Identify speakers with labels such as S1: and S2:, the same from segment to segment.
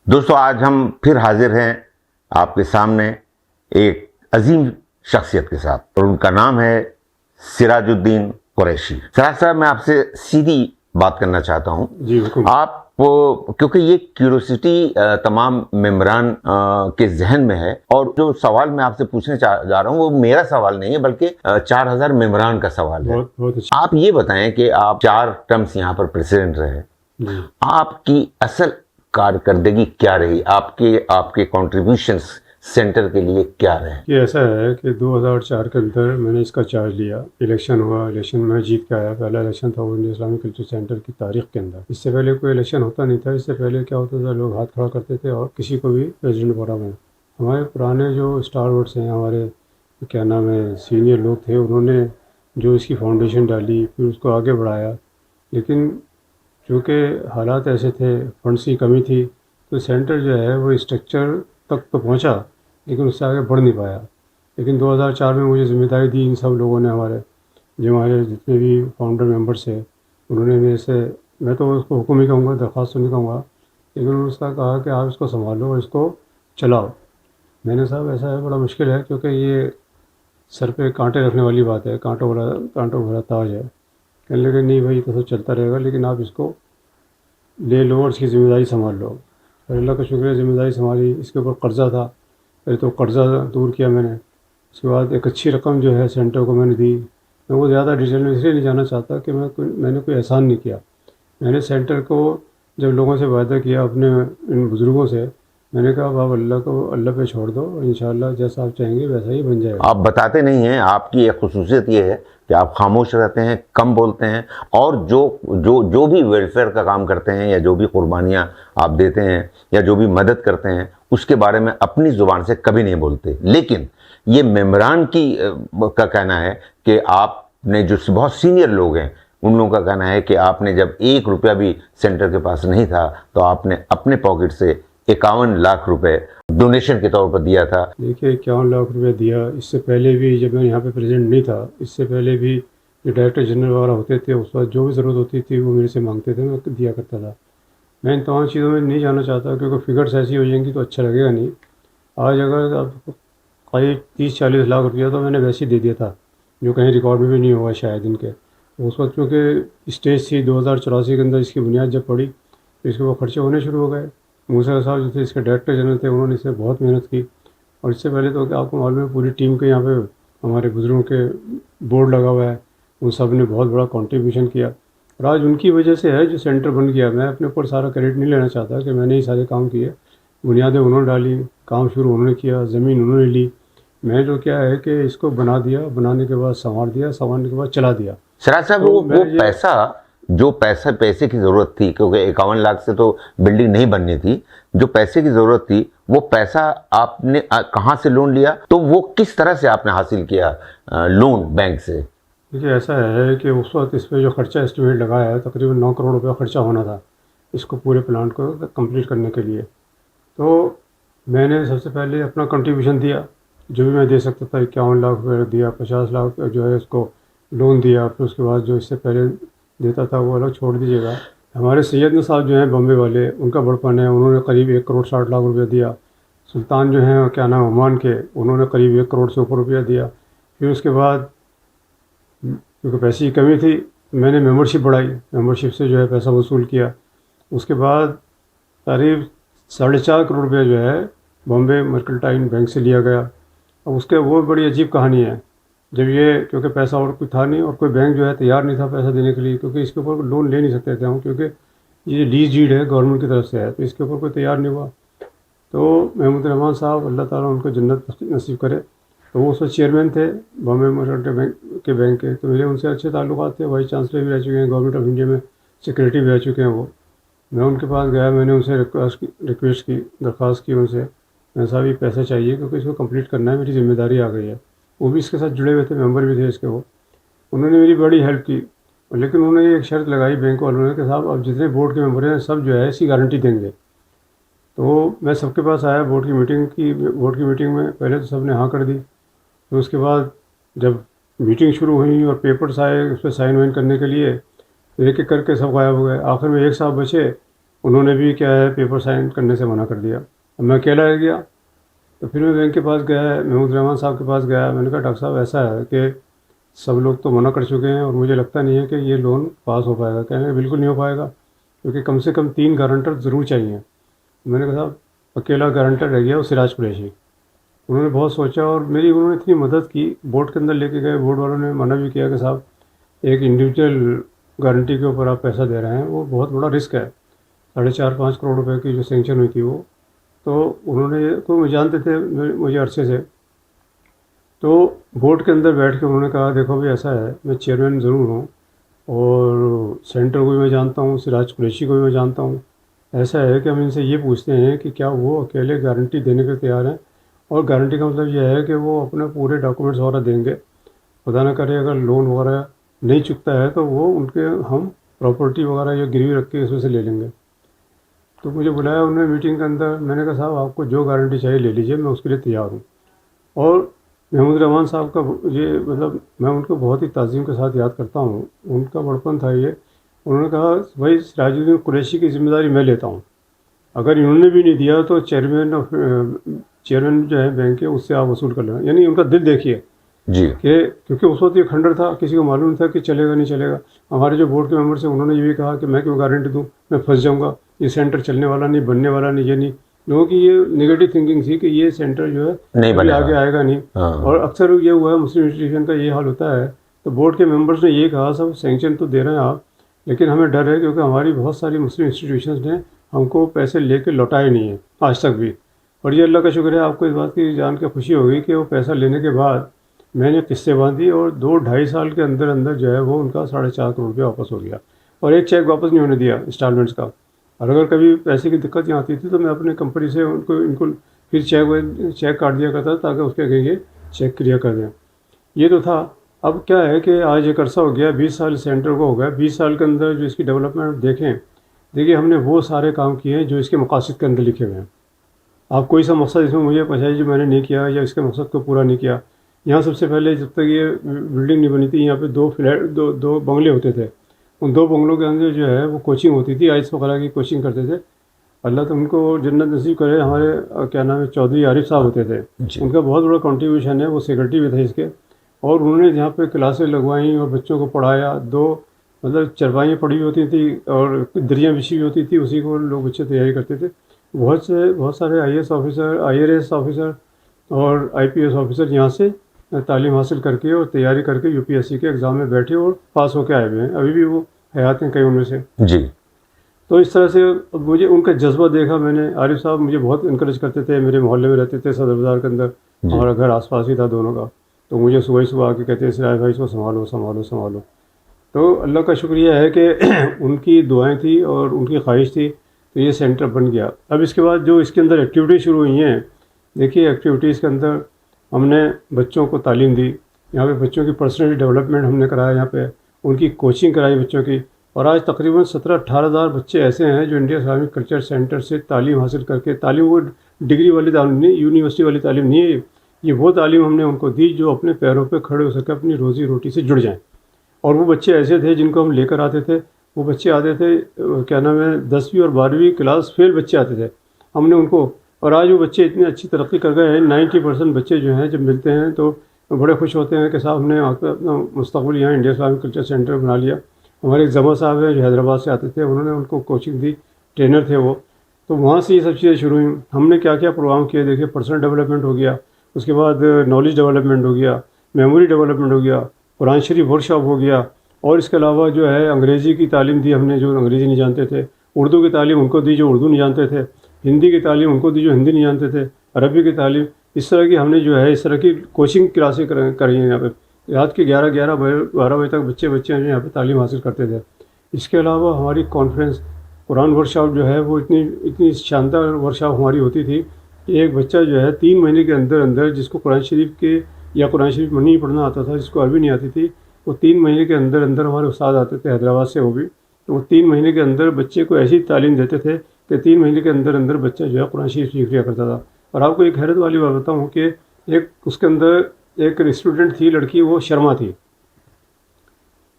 S1: दोस्तों, आज हम फिर हाजिर हैं आपके सामने एक अजीम शख्सियत के साथ, और उनका नाम है सिराजुद्दीन कुरैशी। सिराज साहब, मैं आपसे सीधी बात करना चाहता हूं।
S2: जी बिल्कुल।
S1: आप क्योंकि ये क्यूरियोसिटी तमाम मेंबरान के जहन में है, और जो सवाल मैं आपसे पूछने जा रहा हूं वो मेरा सवाल नहीं है, बल्कि 4000 मेंबरान का सवाल है।
S2: बहुत अच्छा।
S1: आप ये बताएं कि आप 4 टर्म्स यहाँ पर प्रेसिडेंट रहे,
S2: जी
S1: आपकी असल कारकर्दगी क्या रही, आपके आपके कॉन्ट्रीब्यूशंस सेंटर के लिए क्या रहे?
S2: ये ऐसा है कि 2004 के अंदर मैंने इसका चार्ज लिया। इलेक्शन हुआ, इलेक्शन में जीत के आया। पहला इलेक्शन था वो इंडियन इस्लामिक कल्चर सेंटर की तारीख के अंदर। इससे पहले कोई इलेक्शन होता नहीं था। इससे पहले क्या होता था, लोग हाथ खड़ा करते थे और किसी को भी प्रेसिडेंट बना में। हमारे पुराने जो स्टार वर्ड्स हैं, हमारे क्या नाम है, सीनियर लोग थे, उन्होंने जो इसकी फाउंडेशन डाली, फिर उसको आगे बढ़ाया। लेकिन चूँकि हालात ऐसे थे, फंड्स की कमी थी, तो सेंटर जो है वो स्ट्रक्चर तक तो पहुंचा, लेकिन उससे आगे बढ़ नहीं पाया। लेकिन 2004 में मुझे ज़िम्मेदारी दी इन सब लोगों ने, हमारे जितने भी फाउंडर मेंबर्स हैं, उन्होंने मेरे से, मैं तो उसको हुक्म ही कहूँगा, दरख्वास्त तो नहीं कहूँगा, लेकिन उन्होंने उसका कहा कि आप इसको संभालो और इसको चलाओ। मैंने, साहब ऐसा है, बड़ा मुश्किल है, क्योंकि ये सर पे कांटे रखने वाली बात है, कांटों भरा ताज है। कहने लगे नहीं भाई, तो सब चलता रहेगा, लेकिन आप इसको ले लो और इसकी ज़िम्मेदारी संभाल लो। और अल्लाह का शुक्र है, ज़िम्मेदारी संभाली। इसके ऊपर कर्ज़ा था, पहले तो कर्ज़ा दूर किया मैंने। उसके बाद एक अच्छी रकम जो है सेंटर को मैंने दी। मैं वो ज़्यादा डिटेल में इसलिए नहीं जाना चाहता कि मैंने कोई एहसान नहीं किया। मैंने सेंटर को जब लोगों से वादा किया, अपने इन बुज़ुर्गों से, मैंने कहा अब आप अल्लाह पे छोड़ दो, और इंशाअल्लाह जैसा आप चाहेंगे वैसा ही बन जाएगा।
S1: आप बताते नहीं हैं। आपकी एक खुसूसियत ये है कि आप खामोश रहते हैं, कम बोलते हैं, और जो जो जो भी वेलफेयर का काम करते हैं, या जो भी कुर्बानियां आप देते हैं, या जो भी मदद करते हैं, उसके बारे में अपनी ज़ुबान से कभी नहीं बोलते। लेकिन ये मेम्बरान का कहना है कि आपने, जो बहुत सीनियर लोग हैं, उन लोगों का कहना है कि आपने जब 1 रुपया भी सेंटर के पास नहीं था, तो आपने अपने पॉकेट से 51 लाख रुपए डोनेशन के तौर पर दिया था।
S2: देखिए, 51 लाख रुपया दिया। इससे पहले भी जब मैं यहाँ पे प्रेसिडेंट नहीं था, इससे पहले भी जो डायरेक्टर जनरल वगैरह होते थे, उस वक्त जो भी ज़रूरत होती थी वो मेरे से मांगते थे, मैं दिया करता था। मैं इन तमाम चीज़ों में नहीं जाना चाहता, क्योंकि फिगर्स ऐसी हो जाएंगी तो अच्छा लगेगा नहीं। आज अगर आप करीब 30-40 लाख रुपया तो मैंने वैसे ही दे दिया था, जो कहीं रिकॉर्ड में भी नहीं हुआ शायद इनके। उस वक्त क्योंकि स्टेज थी 2084 के अंदर, इसकी बुनियाद जब पड़ी तो इसके वो खर्चे होने शुरू हो गए। मूसा साहब जो थे इसके डायरेक्टर जनरल थे, उन्होंने इससे बहुत मेहनत की। और इससे पहले तो आपको मालूम है, पूरी टीम के यहाँ पे हमारे बुजुर्गों के बोर्ड लगा हुआ है, उन सब ने बहुत बड़ा कंट्रीब्यूशन किया। और आज उनकी वजह से है जो सेंटर बन गया। मैं अपने ऊपर सारा क्रेडिट नहीं लेना चाहता कि मैंने ही सारे काम किए। बुनियादें उन्होंने डाली, काम शुरू उन्होंने किया, ज़मीन उन्होंने ली। मैं जो क्या है कि इसको बना दिया, बनाने के बाद संवार दिया, संवारने के बाद चला दिया।
S1: सिराज साहब,
S2: तो
S1: वो पैसे की जरूरत थी, क्योंकि 51 लाख से तो बिल्डिंग नहीं बननी थी। जो पैसे की जरूरत थी, वो पैसा आपने कहाँ से लोन लिया, तो वो किस तरह से आपने हासिल किया लोन बैंक से?
S2: देखिए, ऐसा है कि उस वक्त इस पर जो खर्चा एस्टिमेट लगाया है, तकरीबन 9 करोड़ रुपया खर्चा होना था इसको पूरे प्लांट को कंप्लीट करने के लिए। तो मैंने सबसे पहले अपना कंट्रीब्यूशन दिया, जो भी मैं दे सकता था। 51 लाख रुपये दिया, 50 लाख जो है उसको लोन दिया। फिर उसके बाद जो इससे पहले देता था वो अलग छोड़ दीजिएगा। हमारे सैयद साहब जो हैं बॉम्बे वाले, उनका बड़पन है, उन्होंने करीब 1 करोड़ 60 लाख रुपया दिया। सुल्तान जो हैं क्या नाम, ओमान के, उन्होंने करीब 1 करोड़ से ऊपर रुपया दिया। फिर उसके बाद क्योंकि पैसे की कमी थी, मैंने मेंबरशिप बढ़ाई, मेंबरशिप से जो है पैसा वसूल किया। उसके बाद करीब 4.5 करोड़ रुपया जो है बॉम्बे मर्केंटाइल बैंक से लिया गया। अब उसके वो बड़ी अजीब कहानी है। जब ये, क्योंकि पैसा और कोई था नहीं, और कोई बैंक जो है तैयार नहीं था पैसा देने के लिए, क्योंकि इसके ऊपर लोन ले नहीं सकते थे हम, क्योंकि ये लीज डीड है, गवर्नमेंट की तरफ से है, तो इसके ऊपर कोई तैयार नहीं हुआ। तो महमूद रहमान साहब, अल्लाह ताला उनको जन्नत नसीब करे, तो वो उसमें चेयरमैन थे बॉम्बे मर्केंटाइल बैंक के। तो मेरे उनसे अच्छे ताल्लुकात थे, वाइस चांसलर भी रह चुके हैं, गवर्नमेंट ऑफ इंडिया में सेक्रेटरी भी रह चुके हैं वो। मैं उनके पास गया, मैंने उनसे रिक्वेस्ट की, दरख्वास्त की उनसे, मैं साहब ये पैसा चाहिए, क्योंकि इसको कंप्लीट करना है, मेरी ज़िम्मेदारी आ गई है। वो भी इसके साथ जुड़े हुए थे, मेंबर भी थे इसके वो। उन्होंने मेरी बड़ी हेल्प की, लेकिन उन्होंने एक शर्त लगाई बैंक वालों ने कि साहब अब जितने बोर्ड के मेंबर हैं सब जो है इसकी गारंटी देंगे। तो मैं सबके पास आया, बोर्ड की मीटिंग में पहले तो सब ने हाँ कर दी। तो उसके बाद जब मीटिंग शुरू हुई और पेपर्स आए उस पर साइन वाइन करने के लिए, तो एक एक करके सब गायब हो गए। आखिर में एक साहब बचे, उन्होंने भी क्या है पेपर साइन करने से मना कर दिया। अब मैं अकेला रह गया। तो फिर मैं बैंक के पास गया, महमूद रहमान साहब के पास गया। मैंने कहा डॉक्टर साहब ऐसा है कि सब लोग तो मना कर चुके हैं और मुझे लगता नहीं है कि ये लोन पास हो पाएगा। कहने लगे बिल्कुल नहीं हो पाएगा, क्योंकि कम से कम 3 गारंटर ज़रूर चाहिए। मैंने कहा साहब अकेला गारंटर रह गया वो सिराज कुरैशी। उन्होंने बहुत सोचा और मेरी उन्होंने इतनी मदद की, बोर्ड के अंदर लेके गए। बोर्ड वालों ने मना भी किया कि साहब एक इंडिविजुअल गारंटी के ऊपर आप पैसा दे रहे हैं, वो बहुत बड़ा रिस्क है। 4.5-5 करोड़ रुपए की जो सेंक्शन हुई थी वो, तो उन्होंने को जानते थे मुझे अरसे से। तो बोर्ड के अंदर बैठ के उन्होंने कहा देखो भाई ऐसा है, मैं चेयरमैन ज़रूर हूँ और सेंटर को भी मैं जानता हूँ, सिराज कुरैशी को भी मैं जानता हूँ। ऐसा है कि हम इनसे ये पूछते हैं कि क्या वो अकेले गारंटी देने के तैयार हैं, और गारंटी का मतलब यह है कि वो अपने पूरे डॉक्यूमेंट्स वगैरह देंगे। खुदा न करे अगर लोन वगैरह नहीं चुकता है तो वो उनके हम प्रॉपर्टी वगैरह या गिरवी रख के इसमें से ले लेंगे। तो मुझे बुलाया उन्होंने मीटिंग के अंदर। मैंने कहा साहब आपको जो गारंटी चाहिए ले लीजिए, मैं उसके लिए तैयार हूँ। और महमूद रहमान साहब का ये मतलब मैं उनको बहुत ही ताज़ीम के साथ याद करता हूँ। उनका बड़पन था ये। उन्होंने कहा भाई सिराजुद्दीन कुरैशी की जिम्मेदारी मैं लेता हूँ, अगर इन्होंने भी नहीं दिया तो चेयरमैन जो है बैंक के उससे आप वसूल कर लेना। यानी उनका दिल देखिए
S1: जी।
S2: कि क्योंकि उस वक्त ये खंडर था, किसी को मालूम नहीं था कि चलेगा नहीं चलेगा। हमारे जो बोर्ड के मेंबर्स हैं उन्होंने ये भी कहा कि मैं क्यों गारंटी दूँ, मैं फंस जाऊँगा, ये सेंटर चलने वाला नहीं, बनने वाला नहीं, ये नहीं। लोगों की ये नेगेटिव थिंकिंग थी कि ये सेंटर जो है
S1: नहीं
S2: कभी
S1: बनेगा।
S2: आगे आएगा नहीं।
S1: हाँ।
S2: और अक्सर ये हुआ है, मुस्लिम इंस्टीट्यूशन का ये हाल होता है। तो बोर्ड के मेंबर्स ने ये कहा सब सेंक्शन तो दे रहे हैं आप, लेकिन हमें डर है क्योंकि हमारी बहुत सारी मुस्लिम इंस्टीट्यूशंस ने हमको पैसे लेके लौटाए नहीं है आज तक भी। और ये अल्लाह का शुक्र है, आपको इस बात की जान के खुशी होगी कि वो पैसा लेने के बाद मैंने किस्तें बांधी और 2-2.5 साल के अंदर अंदर जो है वो उनका 4.5 करोड़ रुपया वापस हो गया। और एक चेक वापस नहीं होने दिया इंस्टॉलमेंट्स का। और अगर कभी पैसे की दिक्कत यहाँ आती थी तो मैं अपने कंपनी से इनको फिर चेक काट दिया करता ताकि उसके आगे ये चेक क्लियर कर दें। ये तो था। अब क्या है कि आज एक अरसा हो गया, 20 साल सेंटर को हो गया। 20 साल के अंदर जो इसकी डेवलपमेंट देखें, देखिए हमने वो सारे काम किए हैं जो इसके मकासद के अंदर लिखे हुए हैं। आप कोई सा मकसद इसमें मुझे बताइए जो मैंने नहीं किया या इसके मकसद को पूरा नहीं किया। यहाँ सबसे पहले जब तक ये बिल्डिंग नहीं बनी थी, यहाँ पे 2 फ्लैट दो बंगले होते थे। उन 2 बंगलों के अंदर जो है वो कोचिंग होती थी, आइस वगैरह की कोचिंग करते थे। अल्लाह तो उनको जन्नत नसीब करे। हमारे क्या नाम है, चौधरी आरिफ साहब होते थे, उनका बहुत बड़ा कंट्रीब्यूशन है, वो सेक्रेटरी भी थे इसके। और उन्होंने यहाँ पे क्लासेस लगवाई और बच्चों को पढ़ाया। 2 मतलब चरपाइयाँ पड़ी हुई होती थी और दरियाँ बिछी हुई होती थी, उसी को लोग बच्चे तैयारी करते थे। बहुत सारे IAS ऑफिसर, IRS ऑफिसर और IPS ऑफिसर यहाँ से तालीम हासिल करके और तैयारी करके UPSC के एग्ज़ाम में बैठे और पास होकर आए हुए हैं। अभी भी वो हयात हैं कई उनमें से।
S1: जी।
S2: तो इस तरह से मुझे उनका जज्बा देखा मैंने। आरिफ साहब मुझे बहुत इनकरेज करते थे, मेरे मोहल्ले में रहते थे, सदर बाज़ार के अंदर, हमारा घर आसपास ही था दोनों का। तो मुझे सुबह ही सुबह आके कहते थे सिराज भाई इसको संभालो संभालो संभालो। तो अल्लाह का शुक्रिया है कि उनकी दुआएं थी और उनकी ख्वाहिश थी, तो ये सेंटर बन गया। अब इसके बाद जो इसके अंदर एक्टिविटीज़ शुरू हुई हैं, देखिए एक्टिविटीज़ के अंदर हमने बच्चों को तालीम दी। यहाँ पे बच्चों की पर्सनल डेवलपमेंट हमने कराया, यहाँ पे उनकी कोचिंग कराई बच्चों की। और आज तकरीबन 17-18 हज़ार बच्चे ऐसे हैं जो इंडिया इस्लामिक कल्चर सेंटर से तालीम हासिल करके, तालीम वो डिग्री वाली तालीम नहीं, यूनिवर्सिटी वाली तालीम नहीं है, ये वो तालीम हमने उनको दी जो अपने पैरों पे खड़े हो सके, अपनी रोज़ी रोटी से जुड़ जाएं। और वो बच्चे ऐसे थे जिनको हम लेकर आते थे। वो बच्चे आते थे क्या नाम है 10वीं और 12वीं क्लास फेल बच्चे आते थे, हमने उनको। और आज वो बच्चे इतनी अच्छी तरक्की कर गए हैं। 90% बच्चे जो हैं जब मिलते हैं तो बड़े खुश होते हैं कि साहब हमने अपना मुस्तक़बिल यहाँ इंडिया इस्लामिक कल्चर सेंटर बना लिया। हमारे एक जमा साहब हैं जो हैदराबाद से आते थे, उन्होंने उनको कोचिंग दी, ट्रेनर थे वो। तो वहाँ से ये सब चीज़ें शुरू हुई। हमने क्या क्या प्रोग्राम किए, देखिए पर्सनल डेवलपमेंट हो गया, उसके बाद नॉलेज डेवलपमेंट हो गया, मेमोरी डेवलपमेंट हो गया, कुरान शरीफ वर्कशॉप हो गया। और इसके अलावा जो है अंग्रेज़ी की तालीम दी हमने, जो अंग्रेज़ी नहीं जानते थे। उर्दू की तालीम उनको दी जो उर्दू नहीं जानते थे। हिंदी की तालीम उनको दी जो हिंदी नहीं जानते थे। अरबी की तालीम, इस तरह की हमने जो है इस तरह की कोचिंग क्लासें करी हैं यहाँ पे। रात के 11-12 बजे तक बच्चे यहाँ पे तालीम हासिल करते थे। इसके अलावा हमारी कॉन्फ्रेंस कुरान वर्कशॉप जो है वो इतनी शानदार वर्कशॉप हमारी होती थी कि एक बच्चा जो है 3 महीने के अंदर अंदर, जिसको कुरान शरीफ के या कुरान शरीफ नहीं पढ़ना आता था, जिसको अरबी नहीं आती थी, वो 3 महीने के अंदर अंदर हमारे उस्ताद आते थे हैदराबाद से, वो भी। तो वो 3 महीने के अंदर बच्चे को ऐसी तालीम देते थे कि 3 महीने के अंदर अंदर बच्चा जो है कुरान शरीफ सीख लिया करता था। और आपको एक हैरत वाली बात बताऊँ कि एक उसके अंदर एक स्टूडेंट थी, लड़की, वो शर्मा थी,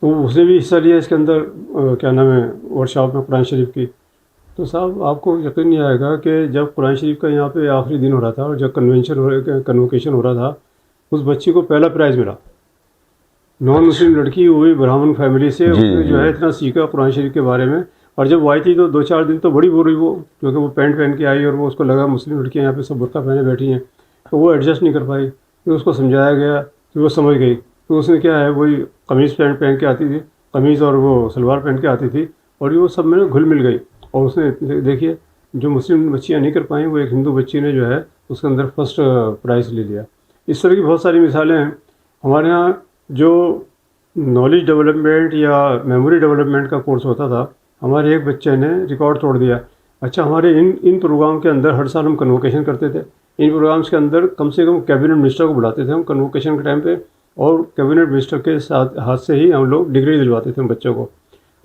S2: तो उसने भी हिस्सा लिया इसके अंदर क्या नाम है वर्कशॉप में कुरान शरीफ की। तो साहब आपको यकीन नहीं आएगा कि जब कुरान शरीफ का यहाँ पे आखिरी दिन हो रहा था और जब कन्वोकेशन हो रहा था, उस बच्ची को पहला प्राइज़ मिला। नॉन मुस्लिम लड़की, वो भी ब्राह्मण फैमिली से,
S1: जी
S2: उसने जो है
S1: जी।
S2: इतना सीखा कुरान शरीफ के बारे में। और जब वो आई थी तो 2-4 दिन तो बड़ी बोल रही वो, क्योंकि वो पैंट पहन के आई और वो उसको लगा मुस्लिम लड़कियाँ यहाँ पे सब बुर्का पहने बैठी हैं, तो वो एडजस्ट नहीं कर पाई। फिर उसको समझाया गया, फिर वो समझ गई। तो उसने क्या है, वही कमीज़ पैंट पहन के आती थी, कमीज़ और वो सलवार पहन के आती थी, और ये वो सब में घुल मिल गई। और उसने देखिए, जो मुस्लिम बच्चियाँ नहीं कर पाई, वो एक हिंदू बच्ची ने जो है उसके अंदर फर्स्ट प्राइज़ ले लिया। इस तरह की बहुत सारी मिसालें हैं हमारे यहाँ। जो नॉलेज डेवलपमेंट या मेमोरी डेवलपमेंट का कोर्स होता था, हमारे एक बच्चे ने रिकॉर्ड तोड़ दिया। अच्छा, हमारे इन प्रोग्राम के अंदर हर साल हम कन्वोकेशन करते थे। इन प्रोग्राम्स के अंदर कम से कम कैबिनेट मिनिस्टर को बुलाते थे हम कन्वोकेशन के टाइम पे, और कैबिनेट मिनिस्टर के साथ हाथ से ही हम लोग डिग्री दिलवाते थे हम बच्चों को।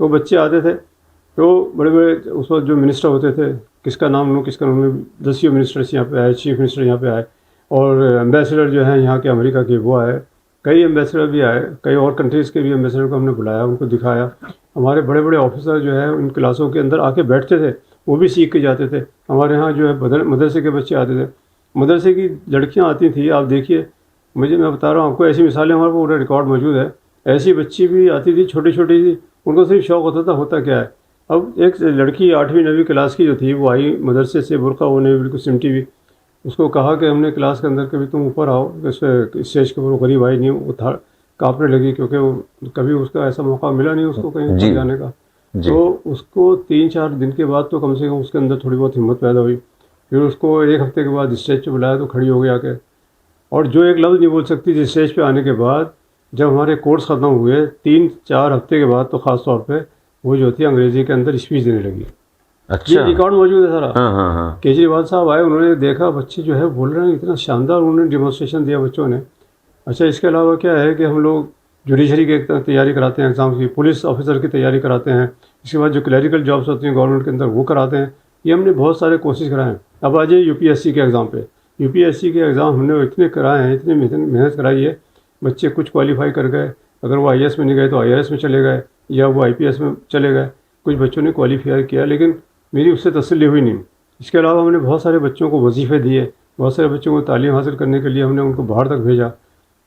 S2: तो बच्चे आते थे, तो बड़े बड़े उस वक्त जो मिनिस्टर होते थे, किसका नाम लूँ किसका नाम लूँ, 10 मिनिस्टर्स यहाँ पे आए, चीफ मिनिस्टर यहाँ पे आए, और एम्बेसडर जो हैं यहाँ के अमेरिका के वो आए, कई एम्बेसडर भी आए, कई और कंट्रीज़ के भी एम्बेसडर को हमने बुलाया, उनको दिखाया। हमारे बड़े बड़े ऑफिसर जो है उन क्लासों के अंदर आके बैठते थे, वो भी सीख के जाते थे। हमारे यहाँ जो है मदरसे के बच्चे आते थे, मदरसे की लड़कियाँ आती थी। आप देखिए, मैं बता रहा हूँ आपको, ऐसी मिसालें हमारे पूरा रिकॉर्ड मौजूद है। ऐसी बच्ची भी आती थी, छोटी छोटी सी, उनको सिर्फ शौक़ होता था होता क्या है। अब एक लड़की 8वीं 9वीं क्लास की जो थी, वो आई मदरसे से, बुर्का होने बिल्कुल सिमटी हुई। उसको कहा कि हमने क्लास के अंदर, कभी तुम ऊपर आओ, स्टेज के ऊपर। वो करीब आई नहीं, वो था काँपने लगी, क्योंकि वो कभी उसका ऐसा मौका मिला नहीं उसको कहीं
S1: जी
S2: ऊपर जाने का।
S1: जी।
S2: तो उसको 3-4 दिन के बाद तो कम से कम उसके अंदर थोड़ी बहुत हिम्मत पैदा हुई। फिर उसको 1 हफ्ते के बाद स्टेज पे बुलाया, तो खड़ी हो गई आके, और जो एक लफ्ज़ नहीं बोल सकती थी स्टेज पे आने के बाद। जब हमारे कोर्स ख़त्म हुए 3-4 हफ्ते के बाद, तो ख़ास तौर पे वो जो थी अंग्रेज़ी के अंदर स्पीच देने लगी। ये
S1: अच्छा।
S2: रिकॉर्ड मौजूद है सारा।
S1: हाँ हाँ हाँ।
S2: केजरीवाल साहब आए, उन्होंने देखा बच्चे जो है बोल रहे हैं, इतना शानदार उन्होंने डेमोन्स्ट्रेशन दिया बच्चों ने। अच्छा, इसके अलावा क्या है कि हम लोग जुडिशरी की तैयारी कराते हैं, एग्ज़ाम की, पुलिस ऑफिसर की तैयारी कराते हैं। इसके बाद जो क्लैरिकल जॉब्स होती हैं गवर्नमेंट के अंदर, वो कराते हैं। ये हमने बहुत सारे कोशिश कराए हैं। अब आ जाइए यूपीएससी के एग्ज़ाम पे। यूपीएससी के एग्ज़ाम हमने इतने कराए हैं, इतनी मेहनत कराई है। बच्चे कुछ क्वालिफाई कर गए, अगर वो आईएएस में नहीं गए तो आईआरएस में चले गए, या वो आईपीएस में चले गए। कुछ बच्चों ने क्वालिफाई किया, लेकिन मेरी उससे तसल्ली हुई नहीं। इसके अलावा हमने बहुत सारे बच्चों को वजीफ़े दिए, बहुत सारे बच्चों को तालीम हासिल करने के लिए हमने उनको बाहर तक भेजा।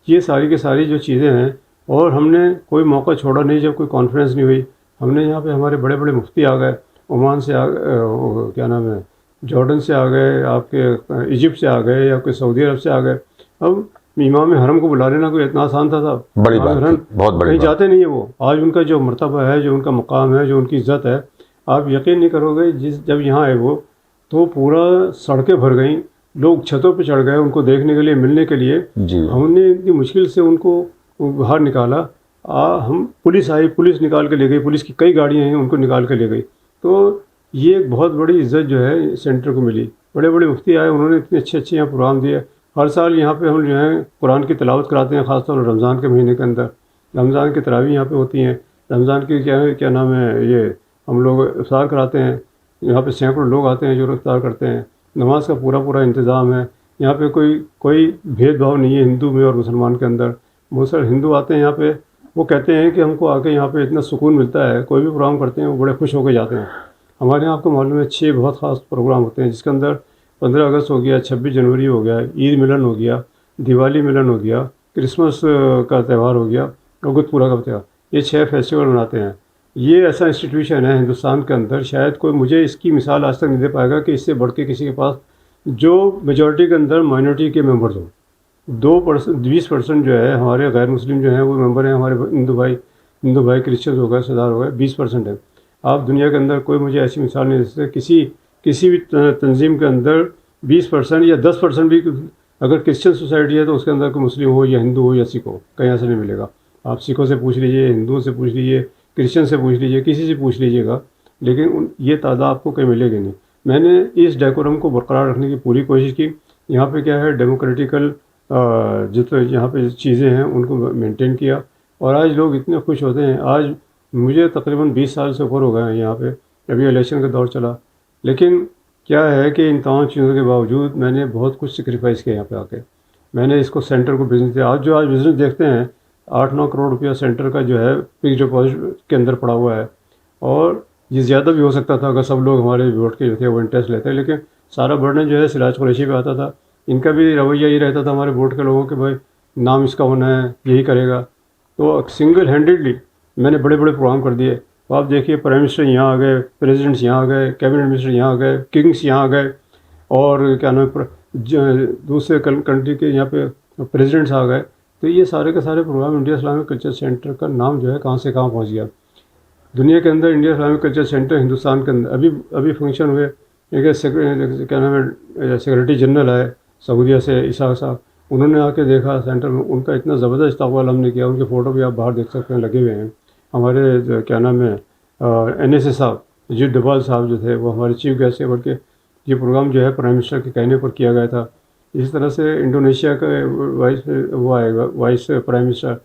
S2: ये सारी की सारी जो चीज़ें हैं, और हमने कोई मौका छोड़ा नहीं जब कोई कॉन्फ्रेंस नहीं हुई। हमने यहाँ पे हमारे बड़े बड़े मुफ्ती आ गए, ओमान से क्या नाम है, जॉर्डन से आ गए, आपके इजिप्ट से आ गए, या कोई सऊदी अरब से आ गए। अब इमाम हरम को बुला लेना कोई इतना आसान था साहब?
S1: बड़ी
S2: इमाम
S1: बात
S2: हरम
S1: थी, बहुत बड़ी
S2: कहीं
S1: बात।
S2: जाते नहीं है वो। आज उनका जो मर्तबा है, जो उनका मकाम है, जो उनकी इज़्ज़त है, आप यकीन नहीं करोगे। जब यहाँ आए वो, तो पूरा सड़कें भर गईं, लोग छतों पे चढ़ गए उनको देखने के लिए, मिलने के लिए।
S1: जी।
S2: हमने इतनी मुश्किल से उनको बाहर निकाला। हम पुलिस आई, पुलिस निकाल के ले गई, पुलिस की कई गाड़ियाँ हैं, उनको निकाल के ले गई। तो ये एक बहुत बड़ी इज़्ज़त जो है सेंटर को मिली। बड़े बड़े मुफ्ती आए, उन्होंने इतने अच्छे अच्छे यहाँ प्रोग्राम दिए। हर साल यहाँ पे हम जो है कुरान की तिलावत कराते हैं, ख़ासतौर पर रमज़ान के महीने के अंदर। रमज़ान की तरावी यहाँ पे होती हैं। रमज़ान की क्या नाम है, ये हम लोग इफ्तार कराते हैं। यहाँ पे सैकड़ों लोग आते हैं जो इफ्तार करते हैं। नमाज का पूरा पूरा इंतज़ाम है। यहाँ पे कोई भेदभाव नहीं है हिंदू में और मुसलमान के अंदर। बहुत सारे हिंदू आते हैं यहाँ पे, वो कहते हैं कि हमको आके यहाँ पे इतना सुकून मिलता है। कोई भी प्रोग्राम करते हैं वो बड़े खुश होकर जाते हैं। हमारे यहाँ आपको मालूम है 6 बहुत ख़ास प्रोग्राम होते हैं, जिसके अंदर 15 अगस्त हो गया, 26 जनवरी हो गया, ईद मिलन हो गया, दिवाली मिलन हो गया, क्रिसमस का त्यौहार हो गया, और गुरपूरा का त्यौहार। ये 6 फेस्टिवल मनाते हैं। ये ऐसा इंस्टीट्यूशन है हिंदुस्तान के अंदर, शायद कोई मुझे इसकी मिसाल आज तक नहीं दे पाएगा कि इससे बढ़ के किसी के पास, जो मेजॉरिटी के अंदर माइनॉरिटी के मेंबर्स हों। 20% जो है हमारे गैर मुस्लिम जो हैं वो मेंबर हैं। हमारे हिंदू भाई क्रिश्चियन हो गए, सरदार हो गए, 20% है। आप दुनिया के अंदर कोई मुझे ऐसी मिसाल नहीं दे सकते किसी भी तंजीम के अंदर 20% या 10% भी, अगर क्रिश्चियन सोसाइटी है तो उसके अंदर कोई मुस्लिम हो या हिंदू हो या सिख हो, कहीं ऐसा नहीं मिलेगा। आप सिखों से पूछ लीजिए, हिंदुओं से पूछ लीजिए, क्रिश्चियन से पूछ लीजिए, किसी से पूछ लीजिएगा, लेकिन ये तादाद आपको कहीं मिलेगी नहीं। मैंने इस डेकोरम को बरकरार रखने की पूरी कोशिश की। यहाँ पे क्या है, डेमोक्रेटिकल जितने यहाँ पे चीज़ें हैं उनको मेंटेन किया, और आज लोग इतने खुश होते हैं। आज मुझे तकरीबन 20 साल से ऊपर हो गए हैं यहाँ पे, अभी इलेक्शन का दौर चला, लेकिन क्या है कि इन तमाम चीज़ों के बावजूद मैंने बहुत कुछ सेक्रीफाइस किया यहाँ पे आके। मैंने इसको सेंटर को बिज़नेस दिया। आज बिज़नेस देखते हैं 8-9 करोड़ रुपया सेंटर का जो है फिक्स डिपॉजिट के अंदर पड़ा हुआ है, और ये ज़्यादा भी हो सकता था अगर सब लोग हमारे वोट के जो थे वो इंटरेस्ट लेते, लेकिन सारा बर्डन जो है सिराज कुरैशी पे आता था। इनका भी रवैया ये रहता था हमारे वोट के लोगों के, भाई नाम इसका होना है, यही करेगा। तो सिंगल हैंडेडली मैंने बड़े बड़े प्रोग्राम कर दिए। तो आप देखिए प्राइम मिनिस्टर यहाँ आ गए, प्रेसिडेंट्स यहाँ आ गए, कैबिनेट मिनिस्टर यहाँ आ गए, किंग्स यहाँ आ गए, और क्या नाम दूसरे कंट्री के यहाँ पे प्रेसिडेंट्स आ गए। तो ये सारे के सारे programme India Islamic culture centre का नाम जो है कहाँ से कहाँ पहुँच गया दुनिया के अंदर। India Islamic culture centre Hindustan के अंदर अभी अभी फंक्शन हुए, क्या नाम है, सेक्रेटरी जनरल है सऊदीया से ईसा साहब, उन्होंने आके देखा सेंटर में, उनका इतना ज़बरदस्त इस्तकबाल हमने किया। उनके फ़ोटो भी आप बाहर देख सकते हैं, लगे हुए हैं। हमारे क्या नाम है NSA साहब अजीत डोभाल साहब जो थे वो हमारे चीफ गेस्ट थे, बल्कि ये प्रोग्राम जो है प्राइम मिनिस्टर के कहने पर किया गया था। इसी तरह से इंडोनेशिया का vice prime minister,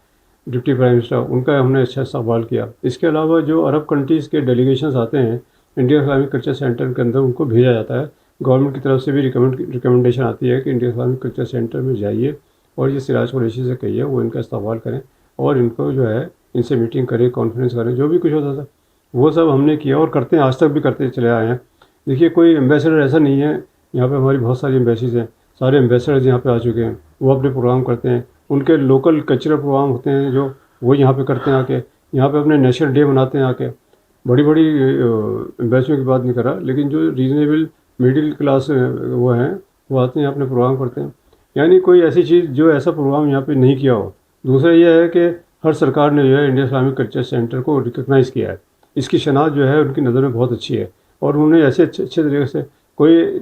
S2: deputy prime minister, उनका हमने अच्छा इस्तकबाल किया। इसके अलावा जो अरब कंट्रीज़ के डेलीगेशंस आते हैं इंडिया इस्लामिक कल्चर सेंटर के अंदर, उनको भेजा जाता है। गवर्नमेंट की तरफ से भी रिकमेंडेशन आती है कि इंडिया इस्लामिक कल्चर सेंटर में जाइए और ये सिराज कुरैशी से कहिए वो इनका इस्तकबाल करें और इनको जो है इनसे मीटिंग करें, कॉन्फ्रेंस करें, जो भी कुछ होता था वो सब हमने किया और करते हैं, आज तक भी करते चले आए हैं। देखिए कोई एम्बेसडर ऐसा नहीं है, यहाँ पे हमारी बहुत सारी एम्बेसीज हैं, सारे एम्बेसडर्स यहाँ पे आ चुके हैं, वो अपने प्रोग्राम करते हैं। उनके लोकल कल्चरल प्रोग्राम होते हैं जो वो यहाँ पे करते हैं आके, यहाँ पे अपने नेशनल डे मनाते हैं आके। बड़ी बड़ी एम्बेसियों की बात नहीं कर रहा, लेकिन जो रीजनेबल मिडिल क्लास वो हैं वो आते हैं अपने प्रोग्राम करते हैं। यानी कोई ऐसी चीज़ जो ऐसा प्रोग्राम यहाँ पे नहीं किया हो। दूसरा यह है कि हर सरकार ने जो है इंडिया इस्लामिक कल्चर सेंटर को रिकग्नाइज़ किया है, इसकी शनाख्त जो है उनकी नज़र में बहुत अच्छी है और उन्होंने ऐसे अच्छे तरीके से, कोई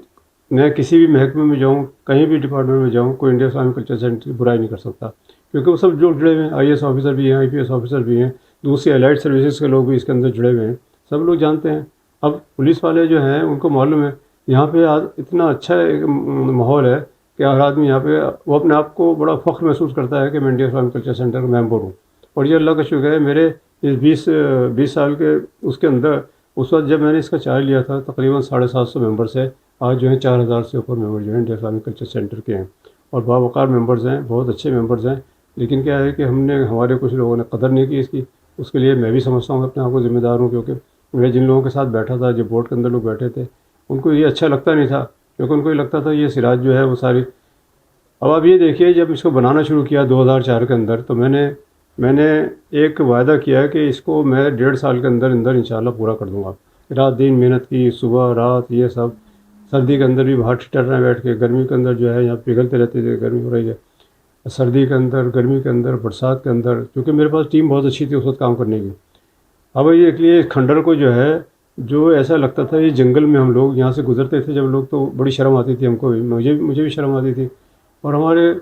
S2: मैं किसी भी महकमे में जाऊँ, कहीं भी डिपार्टमेंट में जाऊँ, कोई इंडिया इस्लामिक कल्चर सेंटर की बुराई नहीं कर सकता, क्योंकि वो सब जो जुड़े हुए हैं, IAS ऑफिसर भी हैं, IPS ऑफिसर भी हैं, दूसरी एलाइड सर्विसेज के लोग भी इसके अंदर जुड़े हुए हैं, सब लोग जानते हैं। अब पुलिस वाले जो हैं उनको मालूम है यहाँ पे आज इतना अच्छा एक माहौल है कि हर आदमी यहाँ पे वो अपने आप को बड़ा फ़ख्र महसूस करता है कि मैं इंडिया इस्लामिक कल्चर सेंटर का मेंबर हूँ। और ये अल्लाह का शुक्र है, मेरे इस 20 साल के उसके अंदर, उस वक्त जब मैंने इसका चार्ज लिया था तकरीबन 750 मेंबर्स है, आज जो है 4000 से ऊपर मेंबर जो है इंडिया इस्लामिक कल्चर सेंटर के हैं और बावकार मेंबर्स हैं, बहुत अच्छे मेंबर्स हैं। लेकिन क्या है कि हमारे कुछ लोगों ने कदर नहीं की इसकी, उसके लिए मैं भी समझता हूँ अपने आप को जिम्मेदार हूँ, क्योंकि मैं जिन लोगों के साथ बैठा था, जो बोर्ड के अंदर लोग बैठे थे, उनको ये अच्छा लगता नहीं था, क्योंकि उनको ये लगता था ये सिराज जो है वो सारी। अब आप ये देखिए, जब इसको बनाना शुरू किया 2004 के अंदर, तो मैंने एक वायदा किया है कि इसको मैं 1.5 साल के अंदर अंदर इंशाल्लाह पूरा कर दूँगा। रात दिन मेहनत की, सुबह रात ये सब, सर्दी के अंदर भी बाहर ठिठर रहे बैठ के, गर्मी के अंदर जो है यहाँ पिघलते रहते थे, गर्मी हो रही है, सर्दी के अंदर, गर्मी के अंदर, बरसात के अंदर, क्योंकि मेरे पास टीम बहुत अच्छी थी उस वक्त काम करने की। अब ये इसलिए खंडर को जो है, जो ऐसा लगता था ये जंगल में हम लोग यहाँ से गुजरते थे जब लोग, तो बड़ी शर्म आती थी हमको भी, मुझे भी शर्म आती थी। और हमारे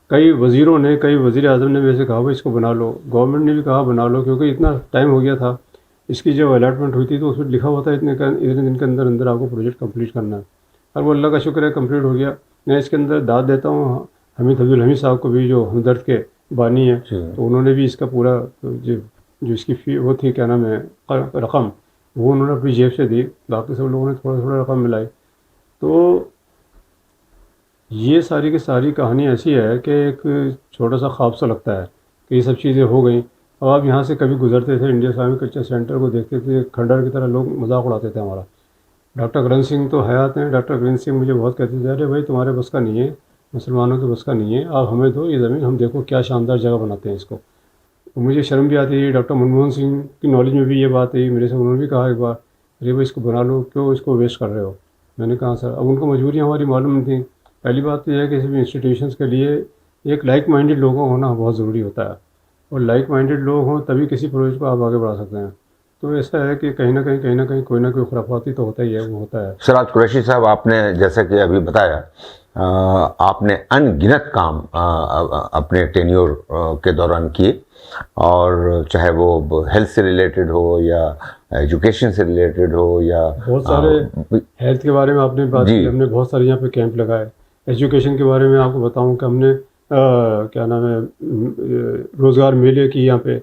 S2: कई वज़ीरों ने, कई वज़ीर आज़म ने मेरे से कहा भाई इसको बना लो, गवर्नमेंट ने भी कहा बना लो, क्योंकि इतना टाइम हो गया था। इसकी जब अलॉटमेंट हुई थी तो उसमें लिखा हुआ था इतने दिन के अंदर अंदर आपको प्रोजेक्ट कंप्लीट करना है, और वो अल्लाह का शुक्र है कंप्लीट हो गया। मैं इसके अंदर दाद देता हूँ अब्दुल हमीद साहब को भी, जो हमदर्द के बानी है, तो उन्होंने भी इसका पूरा जो इसकी फ़ी वो थी, क्या नाम है, रकम, वो उन्होंने अपनी जेब से दी, बाकी सब लोगों ने थोड़ा थोड़ा रकम मिलाई। तो ये सारी की सारी कहानी ऐसी है कि एक छोटा सा ख्वाब सा लगता है कि ये सब चीज़ें हो गई। अब आप यहाँ से कभी गुजरते थे, इंडिया इस्लामिक कल्चर सेंटर को देखते थे, खंडर की तरह लोग मजाक उड़ाते थे हमारा। डॉक्टर ग्रंथ सिंह तो हयात हैं, डॉक्टर ग्रंथ सिंह मुझे बहुत कहते थे, अरे भाई तुम्हारे बस का नहीं है, मुसलमानों के बस का नहीं है, आप हमें दो ये ज़मीन, हम देखो क्या शानदार जगह बनाते हैं इसको। तो मुझे शर्म भी आती है। डॉक्टर मनमोहन सिंह की नॉलेज में भी ये बात है मेरे से, उन्होंने भी कहा एक बार, अरे भाई इसको बना लो, क्यों इसको वेस्ट कर रहे हो। मैंने कहा सर, अब उनको मजबूरियाँ हमारी मालूम थी। पहली बात तो यह है कि किसी भी इंस्टीट्यूशंस के लिए एक लाइक माइंडेड लोगों होना बहुत ज़रूरी होता है, और लाइक माइंडेड लोग हों तभी किसी प्रोजेक्ट को आप आगे बढ़ा सकते हैं। तो ऐसा है कि कहीं ना कहीं कोई ना कोई खुराफाती तो होता ही है, वो होता है।
S1: सिराज कुरैशी साहब, आपने जैसा कि अभी बताया, आपने अनगिनत काम अपने टेन्योर के दौरान किए, और चाहे वो हेल्थ से रिलेटेड हो या एजुकेशन से रिलेटेड हो या
S2: बहुत सारे हेल्थ के बारे में आपने बात की, हमने बहुत सारे यहाँ पे कैंप लगाए। एजुकेशन के बारे में आपको बताऊं कि हमने क्या नाम है, रोज़गार मेले की, यहाँ पे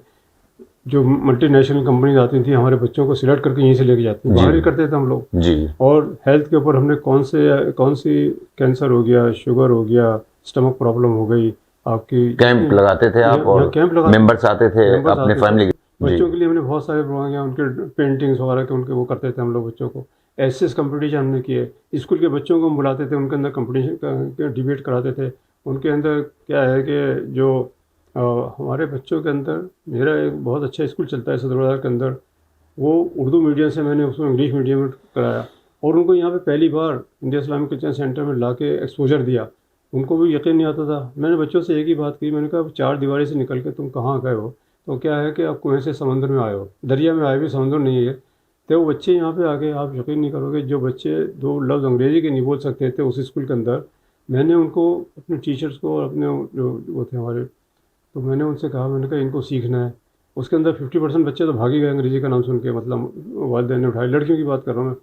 S2: जो मल्टीनेशनल कंपनीज आती थी हमारे बच्चों को सिलेक्ट करके यहीं से लेके जाती थी, बाहर ही करते थे हम लोग
S1: जी।
S2: और हेल्थ के ऊपर हमने कौन सी कैंसर हो गया, शुगर हो गया, स्टमक प्रॉब्लम हो गई, आपकी
S1: कैंप लगाते थे आप, और
S2: कैंप लगाते,
S1: मेंबर्स आते थे अपने फैमिली।
S2: बच्चों के लिए हमने बहुत सारे प्रोग्राम किया, उनके पेंटिंग्स वगैरह के उनके वो करते थे हम लोग बच्चों को। एस कंपटीशन हमने किए, स्कूल के बच्चों को हम बुलाते थे, उनके अंदर कंपटीशन डिबेट कराते थे। उनके अंदर क्या है कि जो हमारे बच्चों के अंदर, मेरा एक बहुत अच्छा स्कूल चलता है सदर बाज़ार के अंदर, वो उर्दू मीडियम से मैंने उसको इंग्लिश मीडियम में कराया, और उनको यहाँ पे पहली बार इंडिया इस्लामिक कल्चर सेंटर में ला के एक्सपोजर दिया। उनको भी यकीन नहीं आता था। मैंने बच्चों से एक ही बात की, मैंने कहा चार दीवारी से निकल के तुम कहाँ गए हो? तो क्या है कि आप कुएं से समंदर में आए हो, दरिया में आए भी, समंदर नहीं है। तो वो बच्चे यहाँ पे आके, आप यकीन नहीं करोगे, जो बच्चे दो लफ्ज़ अंग्रेज़ी के नहीं बोल सकते थे उस स्कूल के अंदर, मैंने उनको, अपने टीचर्स को और अपने जो वो थे हमारे, तो मैंने उनसे कहा, मैंने कहा इनको सीखना है। उसके अंदर 50% बच्चे तो भाग ही गए अंग्रेज़ी का नाम सुन के, मतलब वालिदैन ने उठाए, लड़कियों की बात कर रहा हूँ मैं।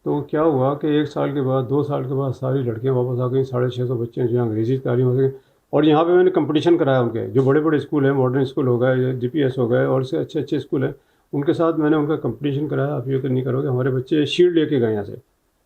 S2: तो क्या हुआ कि 1 साल के बाद, 2 साल के बाद सारी लड़कियां वापस आ गई, 650 बच्चे जो अंग्रेज़ी तालीम हो सके। और यहाँ पे मैंने कंपटीशन कराया उनके, जो बड़े बड़े स्कूल हैं, मॉडर्न स्कूल हो गए, जीपीएस हो गए, और से अच्छे अच्छे स्कूल हैं, उनके साथ मैंने उनका कंपटीशन कराया। आप यकीन नहीं करोगे, हमारे बच्चे शील्ड लेके गए यहाँ से,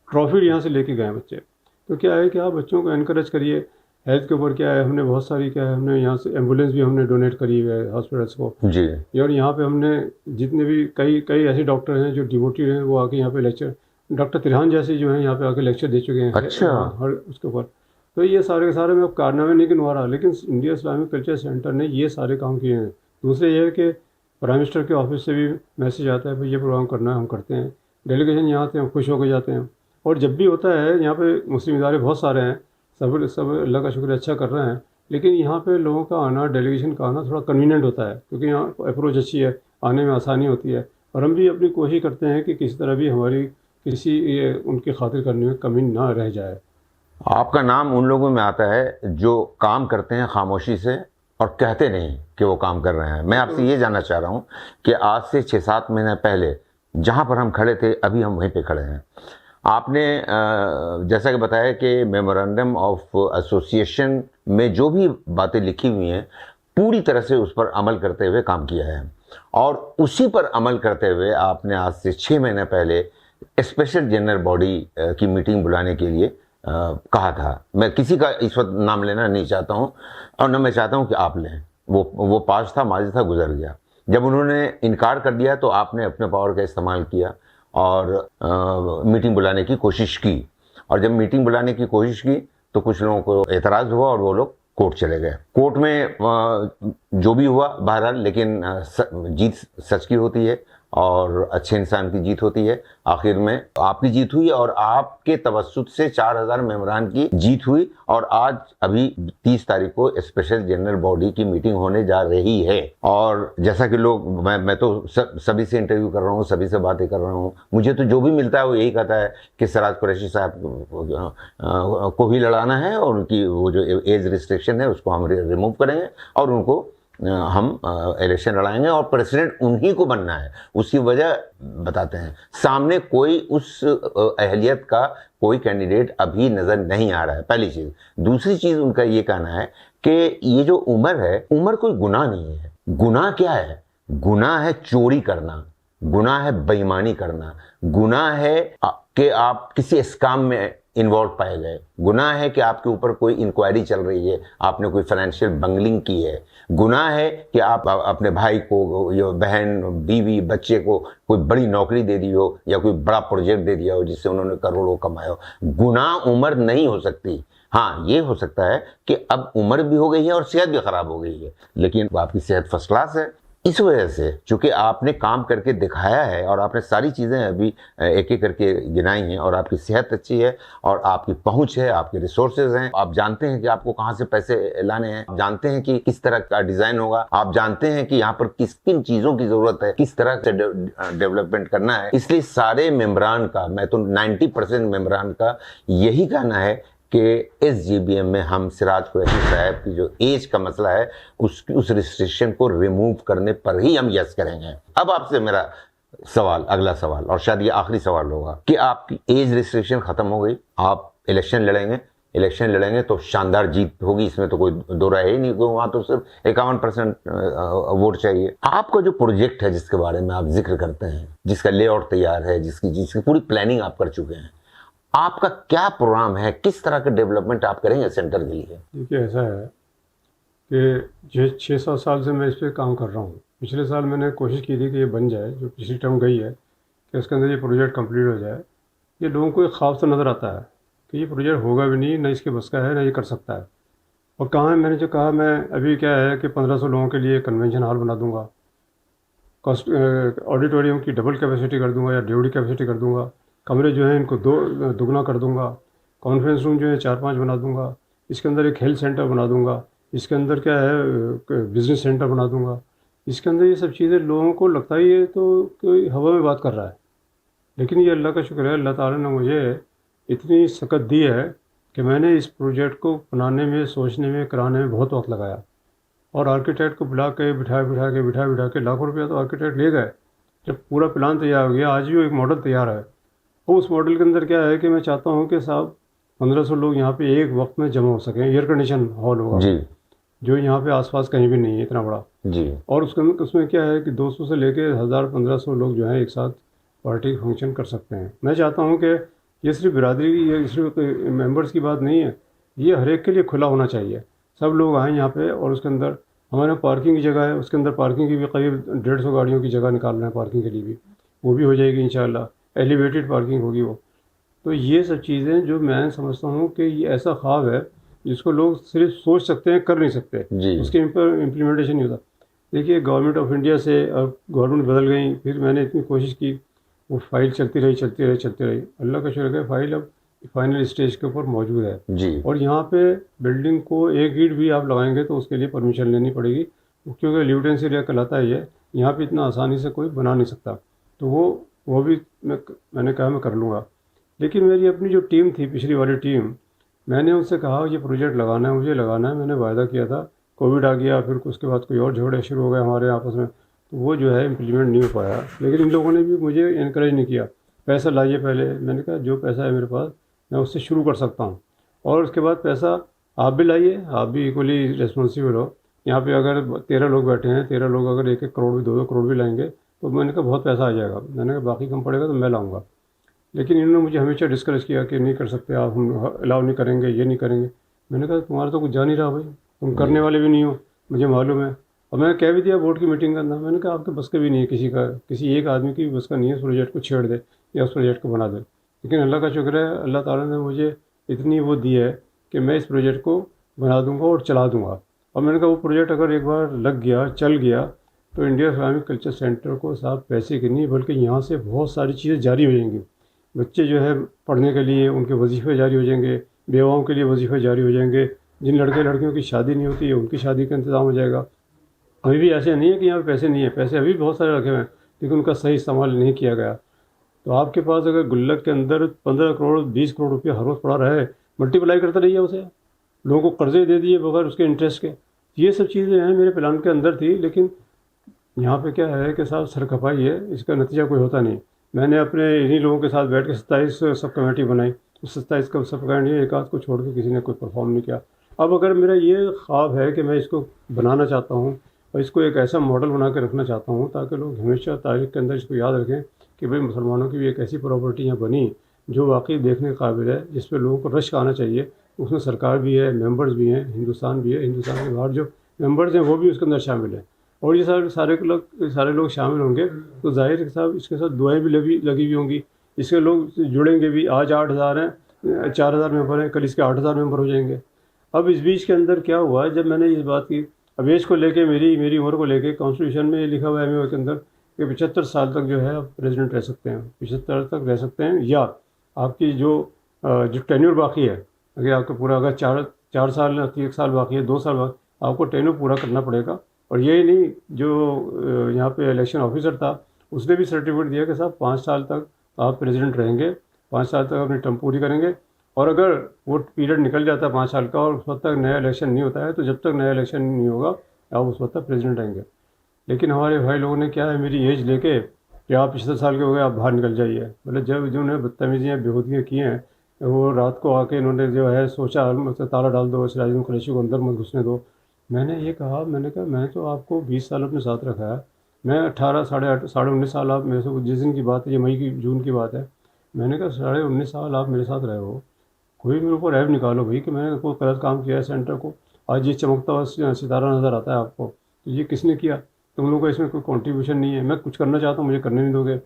S2: ट्रॉफी यहाँ से लेके गए बच्चे। तो क्या है कि आप बच्चों को इनकरेज करिए। हेल्थ के ऊपर क्या है, हमने बहुत सारी, क्या है, हमने यहाँ से एम्बुलेंस भी हमने डोनेट करी है हॉस्पिटल्स को
S1: जी।
S2: और यहाँ पे हमने जितने भी कई कई ऐसे डॉक्टर हैं जो डिवोटी हैं, वो आके यहाँ पे लेक्चर, डॉक्टर तिरहान जैसे जो हैं यहाँ पे आके लेक्चर दे चुके हैं।
S1: अच्छा।
S2: हर उसके ऊपर। तो ये सारे के सारे मैं अब कारनामे नहीं गिनवा रहा, लेकिन इंडिया इस्लामिक कल्चर सेंटर ने ये सारे काम किए हैं। दूसरे ये है कि प्राइम मिनिस्टर के ऑफिस से भी मैसेज आता है, भाई ये प्रोग्राम करना है, हम करते हैं। डेलीगेशन यहाँ आते हैं, खुश होकर जाते हैं। और जब भी होता है, यहाँ पे मुस्लिम इदारे बहुत सारे हैं, सब अल्लाह का शुक्र अच्छा कर रहे हैं, लेकिन यहाँ पे लोगों का आना, डेलीगेशन का आना थोड़ा कन्वीनियंट होता है, क्योंकि यहाँ अप्रोच अच्छी है, आने में आसानी होती है। और हम भी अपनी कोशिश करते हैं कि किसी तरह भी हमारी किसी ये उनकी खातिर करने में कमी ना रह जाए।
S1: आपका नाम उन लोगों में आता है जो काम करते हैं खामोशी से और कहते नहीं कि वो काम कर रहे हैं। मैं आपसे ये जानना चाह रहा हूँ कि आज से 6-7 महीने पहले जहाँ पर हम खड़े थे, अभी हम वहीं पे खड़े हैं। आपने जैसा कि बताया कि मेमोरेंडम ऑफ एसोसिएशन में जो भी बातें लिखी हुई हैं, पूरी तरह से उस पर अमल करते हुए काम किया है, और उसी पर अमल करते हुए आपने आज से 6 महीने पहले स्पेशल जनरल बॉडी की मीटिंग बुलाने के लिए कहा था। मैं किसी का इस वक्त नाम लेना नहीं चाहता हूं, और न मैं चाहता हूं कि आप लें। वो पास था, माजी था, गुजर गया। जब उन्होंने इनकार कर दिया तो आपने अपने पावर का इस्तेमाल किया और मीटिंग बुलाने की कोशिश की। और जब मीटिंग बुलाने की कोशिश की तो कुछ लोगों को एतराज़ हुआ और वो लोग कोर्ट चले गए। कोर्ट में जो भी हुआ बहरहाल, लेकिन जीत सच की होती है और अच्छे इंसान की जीत होती है। आखिर में आपकी जीत हुई और आपके तवस्सुत से 4000 मेंबरान की जीत हुई। और आज अभी 30 तारीख को स्पेशल जनरल बॉडी की मीटिंग होने जा रही है। और जैसा कि लोग, मैं तो सभी से इंटरव्यू कर रहा हूँ, सभी से बातें कर रहा हूँ, मुझे तो जो भी मिलता है वो यही कहता है कि सिराज कुरैशी साहब को ही लड़ाना है, और उनकी वो जो एज रिस्ट्रिक्शन है उसको हम रिमूव करेंगे, और उनको हम इलेक्शन लड़ाएंगे, और प्रेसिडेंट उन्हीं को बनना है। उसकी वजह बताते हैं। सामने कोई उस अहलियत का कोई कैंडिडेट अभी नजर नहीं आ रहा है, पहली चीज। दूसरी चीज उनका ये कहना है कि ये जो उम्र है, उम्र कोई गुनाह नहीं है। गुनाह क्या है? गुनाह है चोरी करना, गुनाह है बेईमानी करना, गुनाह है कि आप किसी स्कैम में इन्वॉल्व पाए गए, गुनाह है कि आपके ऊपर कोई इंक्वायरी चल रही है, आपने कोई फाइनेंशियल बंगलिंग की है, गुनाह है कि आप अपने भाई को या बहन, बीवी, बच्चे को कोई बड़ी नौकरी दे दी हो या कोई बड़ा प्रोजेक्ट दे दिया हो जिससे उन्होंने करोड़ों कमाए हो। गुनाह उम्र नहीं हो सकती। हाँ, ये हो सकता है कि अब उम्र भी हो गई है और सेहत भी खराब हो गई है, लेकिन आपकी सेहत फर्स्ट क्लास है। इस वजह से चूंकि आपने काम करके दिखाया है और आपने सारी चीज़ें अभी एक एक करके गिनाई हैं, और आपकी सेहत अच्छी है और आपकी पहुंच है, आपके रिसोर्सेज हैं, आप जानते हैं कि आपको कहां से पैसे लाने हैं, आप जानते हैं कि किस तरह का डिज़ाइन होगा, आप जानते हैं कि यहाँ पर किस किन चीज़ों की ज़रूरत है, किस तरह से डेवलपमेंट करना है। इसलिए सारे मेंबरान का, मैं तो 90% मेंबरान का यही कहना है कि SGBM में हम सिराज कुरैशी साहब की जो एज का मसला है उस रिस्ट्रिक्शन को रिमूव करने पर ही हम यस करेंगे। अब आपसे मेरा सवाल, अगला सवाल, और शायद ये आखिरी सवाल होगा कि आपकी एज रिस्ट्रिक्शन खत्म हो गई, आप इलेक्शन लड़ेंगे तो शानदार जीत होगी, इसमें तो कोई दो राय ही नहीं, वहां तो सिर्फ 51% वोट चाहिए। आपका जो प्रोजेक्ट है जिसके बारे में आप जिक्र करते हैं, जिसका लेआउट तैयार है, जिसकी पूरी प्लानिंग आप कर चुके हैं, आपका क्या प्रोग्राम है, किस तरह का डेवलपमेंट आप करेंगे सेंटर के लिए?
S2: देखिए, ऐसा है कि जो 6-7 साल से मैं इस पर काम कर रहा हूँ, पिछले साल मैंने कोशिश की थी कि ये बन जाए, जो पिछली टर्म गई है, कि उसके अंदर ये प्रोजेक्ट कंप्लीट हो जाए। ये लोगों को एक ख्वाब सा नज़र आता है कि ये प्रोजेक्ट होगा भी नहीं, ना इसके बस का है, ना ये कर सकता है। और कहाँ है, मैंने जो कहा, मैं अभी क्या है कि 1500 लोगों के लिए कन्वेंशन हॉल बना दूंगा, कॉस्ट ऑडिटोरियम की डबल कैपेसिटी कर दूंगा या डेढ़ कैपेसिटी कर दूंगा, कमरे जो हैं इनको दुगना कर दूंगा, कॉन्फ्रेंस रूम जो है 4-5 बना दूंगा, इसके अंदर एक हेल्थ सेंटर बना दूंगा, इसके अंदर क्या है बिजनेस सेंटर बना दूंगा। इसके अंदर ये सब चीज़ें लोगों को लगता ही है तो कोई हवा में बात कर रहा है, लेकिन ये अल्लाह का शुक्र है, अल्लाह ताला ने मुझे इतनी सकत दी है कि मैंने इस प्रोजेक्ट को बनाने में, सोचने में, कराने में बहुत वक्त लगाया। और आर्किटेक्ट को बुला के बिठा के लाखों रुपया तो आर्किटेक्ट ले गए। जब पूरा प्लान तैयार हो गया, आज भी एक मॉडल तैयार है। तो उस मॉडल के अंदर क्या है कि मैं चाहता हूँ कि साहब 1500 लोग यहाँ पे एक वक्त में जमा हो सकें। एयर कंडीशन हॉल होगा
S1: जी
S2: जो यहाँ पे आसपास कहीं भी नहीं है इतना बड़ा।
S1: जी
S2: और उसमें क्या है कि 200 से लेके 1000-1500 लोग जो हैं एक साथ पार्टी फंक्शन कर सकते हैं। मैं चाहता हूँ कि ये सिर्फ बिरादरी की, ये सिर्फ मेंबर्स की बात नहीं है, ये हर एक के लिए खुला होना चाहिए। सब लोग आएँ यहाँ पे, और उसके अंदर हमारे पार्किंग की जगह है, उसके अंदर पार्किंग की भी करीब 150 गाड़ियों की जगह निकाल रहे हैं पार्किंग के लिए भी, वो भी हो जाएगी इंशाल्लाह। एलिवेटेड पार्किंग होगी वो। तो ये सब चीज़ें जो मैं समझता हूँ कि ये ऐसा ख्वाब है जिसको लोग सिर्फ सोच सकते हैं, कर नहीं सकते,
S1: जी
S2: उसके इम्प्लीमेंटेशन नहीं होता। देखिए, गवर्नमेंट ऑफ इंडिया से अब गवर्नमेंट बदल गई, फिर मैंने इतनी कोशिश की, वो फाइल चलती रही। अल्लाह का शुक्र है, फाइल अब फाइनल स्टेज के ऊपर मौजूद है।
S1: जी
S2: और यहाँ पे बिल्डिंग को एक ईंट भी आप लगाएंगे तो उसके लिए परमिशन लेनी पड़ेगी, क्योंकि ल्यूटेंस एरिया कहलाता है ये। यहाँ पे इतना आसानी से कोई बना नहीं सकता। तो वो भी मैंने कहा मैं कर लूँगा। लेकिन मेरी अपनी जो टीम थी, पिछली वाली टीम, मैंने उनसे कहा ये प्रोजेक्ट लगाना है, मुझे लगाना है, मैंने वायदा किया था। कोविड आ गया, फिर उसके बाद कोई और झगड़े शुरू हो गए हमारे आपस में, तो वो जो है इम्प्लीमेंट नहीं हो पाया। लेकिन इन लोगों ने भी मुझे इनक्रेज नहीं किया, पैसा लाइए पहले। मैंने कहा जो पैसा है मेरे पास, मैं उससे शुरू कर सकता हूँ, और उसके बाद पैसा आप भी लाइए, आप भी इक्वली रिस्पॉन्सिबल हो। यहाँ पे अगर 13 लोग बैठे हैं, 13 लोग अगर 1-1 करोड़ भी, 2-2 करोड़ भी लाएंगे, तो मैंने कहा बहुत पैसा आ जाएगा। मैंने कहा बाकी कम पड़ेगा तो मैं लाऊंगा। लेकिन इन्होंने मुझे हमेशा डिस्करेज किया कि नहीं कर सकते आप, हम अलाउ नहीं करेंगे, ये नहीं करेंगे। मैंने कहा तुम्हारा तो कुछ जा नहीं रहा भाई, तुम करने वाले भी नहीं हो, मुझे मालूम है। और मैंने कह भी दिया बोर्ड की मीटिंग के अंदर, मैंने कहा आपके बस का भी नहीं है, किसी एक आदमी की भी बस का नहीं है उस प्रोजेक्ट को छेड़ दे या उस प्रोजेक्ट को बना दे। लेकिन अल्लाह का शुक्र है, अल्लाह ताला ने मुझे इतनी वो दी है कि मैं इस प्रोजेक्ट को बना दूंगा और चला दूंगा। और मैंने कहा वो प्रोजेक्ट अगर एक बार लग गया, चल गया, तो इंडिया इस्लामिक कल्चर सेंटर को साफ पैसे की नहीं, बल्कि यहाँ से बहुत सारी चीज़ें जारी हो जाएंगी। बच्चे जो है पढ़ने के लिए उनके वजीफ़े जारी हो जाएंगे, बेवाओं के लिए वजीफ़े जारी हो जाएंगे, जिन लड़के लड़कियों की शादी नहीं होती है उनकी शादी का इंतज़ाम हो जाएगा। अभी भी ऐसे नहीं है कि यहाँ पे पैसे नहीं है, पैसे अभी भी बहुत सारे रखे हुए हैं, लेकिन उनका सही इस्तेमाल नहीं किया गया। तो आपके पास अगर गुल्लक के अंदर 15 करोड़ 20 करोड़ रुपया हर रोज़ पड़ा रहे, मल्टीप्लाई करते रहिए उसे। लोगों को कर्जे दे दिए बगैर उसके इंटरेस्ट के। ये सब चीज़ें हैं मेरे प्लान के अंदर थी, लेकिन यहाँ पे क्या है कि साहब सरखपाई है, इसका नतीजा कोई होता नहीं। मैंने अपने इन्हीं लोगों के साथ बैठ के 27 सब कमेटी बनाई, उस 27 का सब कमेटी एक आध को छोड़ के किसी ने कोई परफॉर्म नहीं किया। अब अगर मेरा ये ख्वाब है कि मैं इसको बनाना चाहता हूँ और इसको एक ऐसा मॉडल बना के रखना चाहता हूँ ताकि लोग हमेशा तारीख के अंदर इसको याद रखें कि भाई मुसलमानों की भी एक ऐसी प्रॉपर्टी यहाँ बनी जो वाकई देखने के काबिल है, जिस पर लोगों को रश्क आना चाहिए। उसमें सरकार भी है, मेंबर्स भी हैं, हिंदुस्तान भी है, हिंदुस्तान के बाहर जो मेंबर्स हैं वो भी उसके अंदर शामिल हैं, और ये सारे लोग शामिल होंगे। तो जाहिर है साहब इसके साथ दुआएं भी लगी हुई होंगी, इसके लोग जुड़ेंगे भी। आज 8000 हैं, 4000 मेंबर हैं, कल इसके 8000 मेंबर हो जाएंगे। अब इस बीच के अंदर क्या हुआ, जब मैंने इस बात की, अब एज को लेके, मेरी उम्र को लेके, कॉन्स्टिट्यूशन में लिखा हुआ है एमओ के अंदर कि 75 साल तक जो है आप प्रेसिडेंट रह सकते हैं, 75 तक रह सकते हैं, या आपकी जो टेन्योर बाकी है, अगर आपका पूरा, अगर 4 साल, 1 साल बाकी है, 2 साल बाकी, आपको टेन्योर पूरा करना पड़ेगा। और यही नहीं, जो यहाँ पे इलेक्शन ऑफिसर था उसने भी सर्टिफिकेट दिया कि साहब 5 साल तक आप प्रेसिडेंट रहेंगे, 5 साल तक अपनी टर्म पूरी करेंगे। और अगर वो पीरियड निकल जाता है 5 साल का और उस वक्त तक नया इलेक्शन नहीं होता है, तो जब तक नया इलेक्शन नहीं होगा आप उस वक्त तक प्रेसिडेंट रहेंगे। लेकिन हमारे भाई लोगों ने क्या है, मेरी एज लेके कि आप 75 साल के हो गए, आप बाहर निकल जाइए। मतलब जब जो उन्होंने बदतमीजियाँ बेहूदियाँ की हैं, वो रात को आके इन्होंने जो है सोचा मुझसे ताला डाल दो, सिराजुल कुरैशी को अंदर मत घुसने दो। मैंने कहा मैं तो आपको 20 साल अपने साथ रखा है, मैं 18 साढ़े 19 साल आप मेरे से, जिस दिन की बात है, ये मई की जून की बात है, मैंने कहा 19.5 साल आप मेरे साथ रहे हो, कोई मेरे ऊपर ऐब निकालो भाई कि मैंने कोई गलत काम किया है सेंटर को। आज ये चमकता हुआ सितारा नज़र आता है आपको, तो ये किसने किया? तुम लोगों का इसमें कोई कंट्रीब्यूशन नहीं है, मैं कुछ करना चाहता हूँ मुझे करने नहीं दोगे।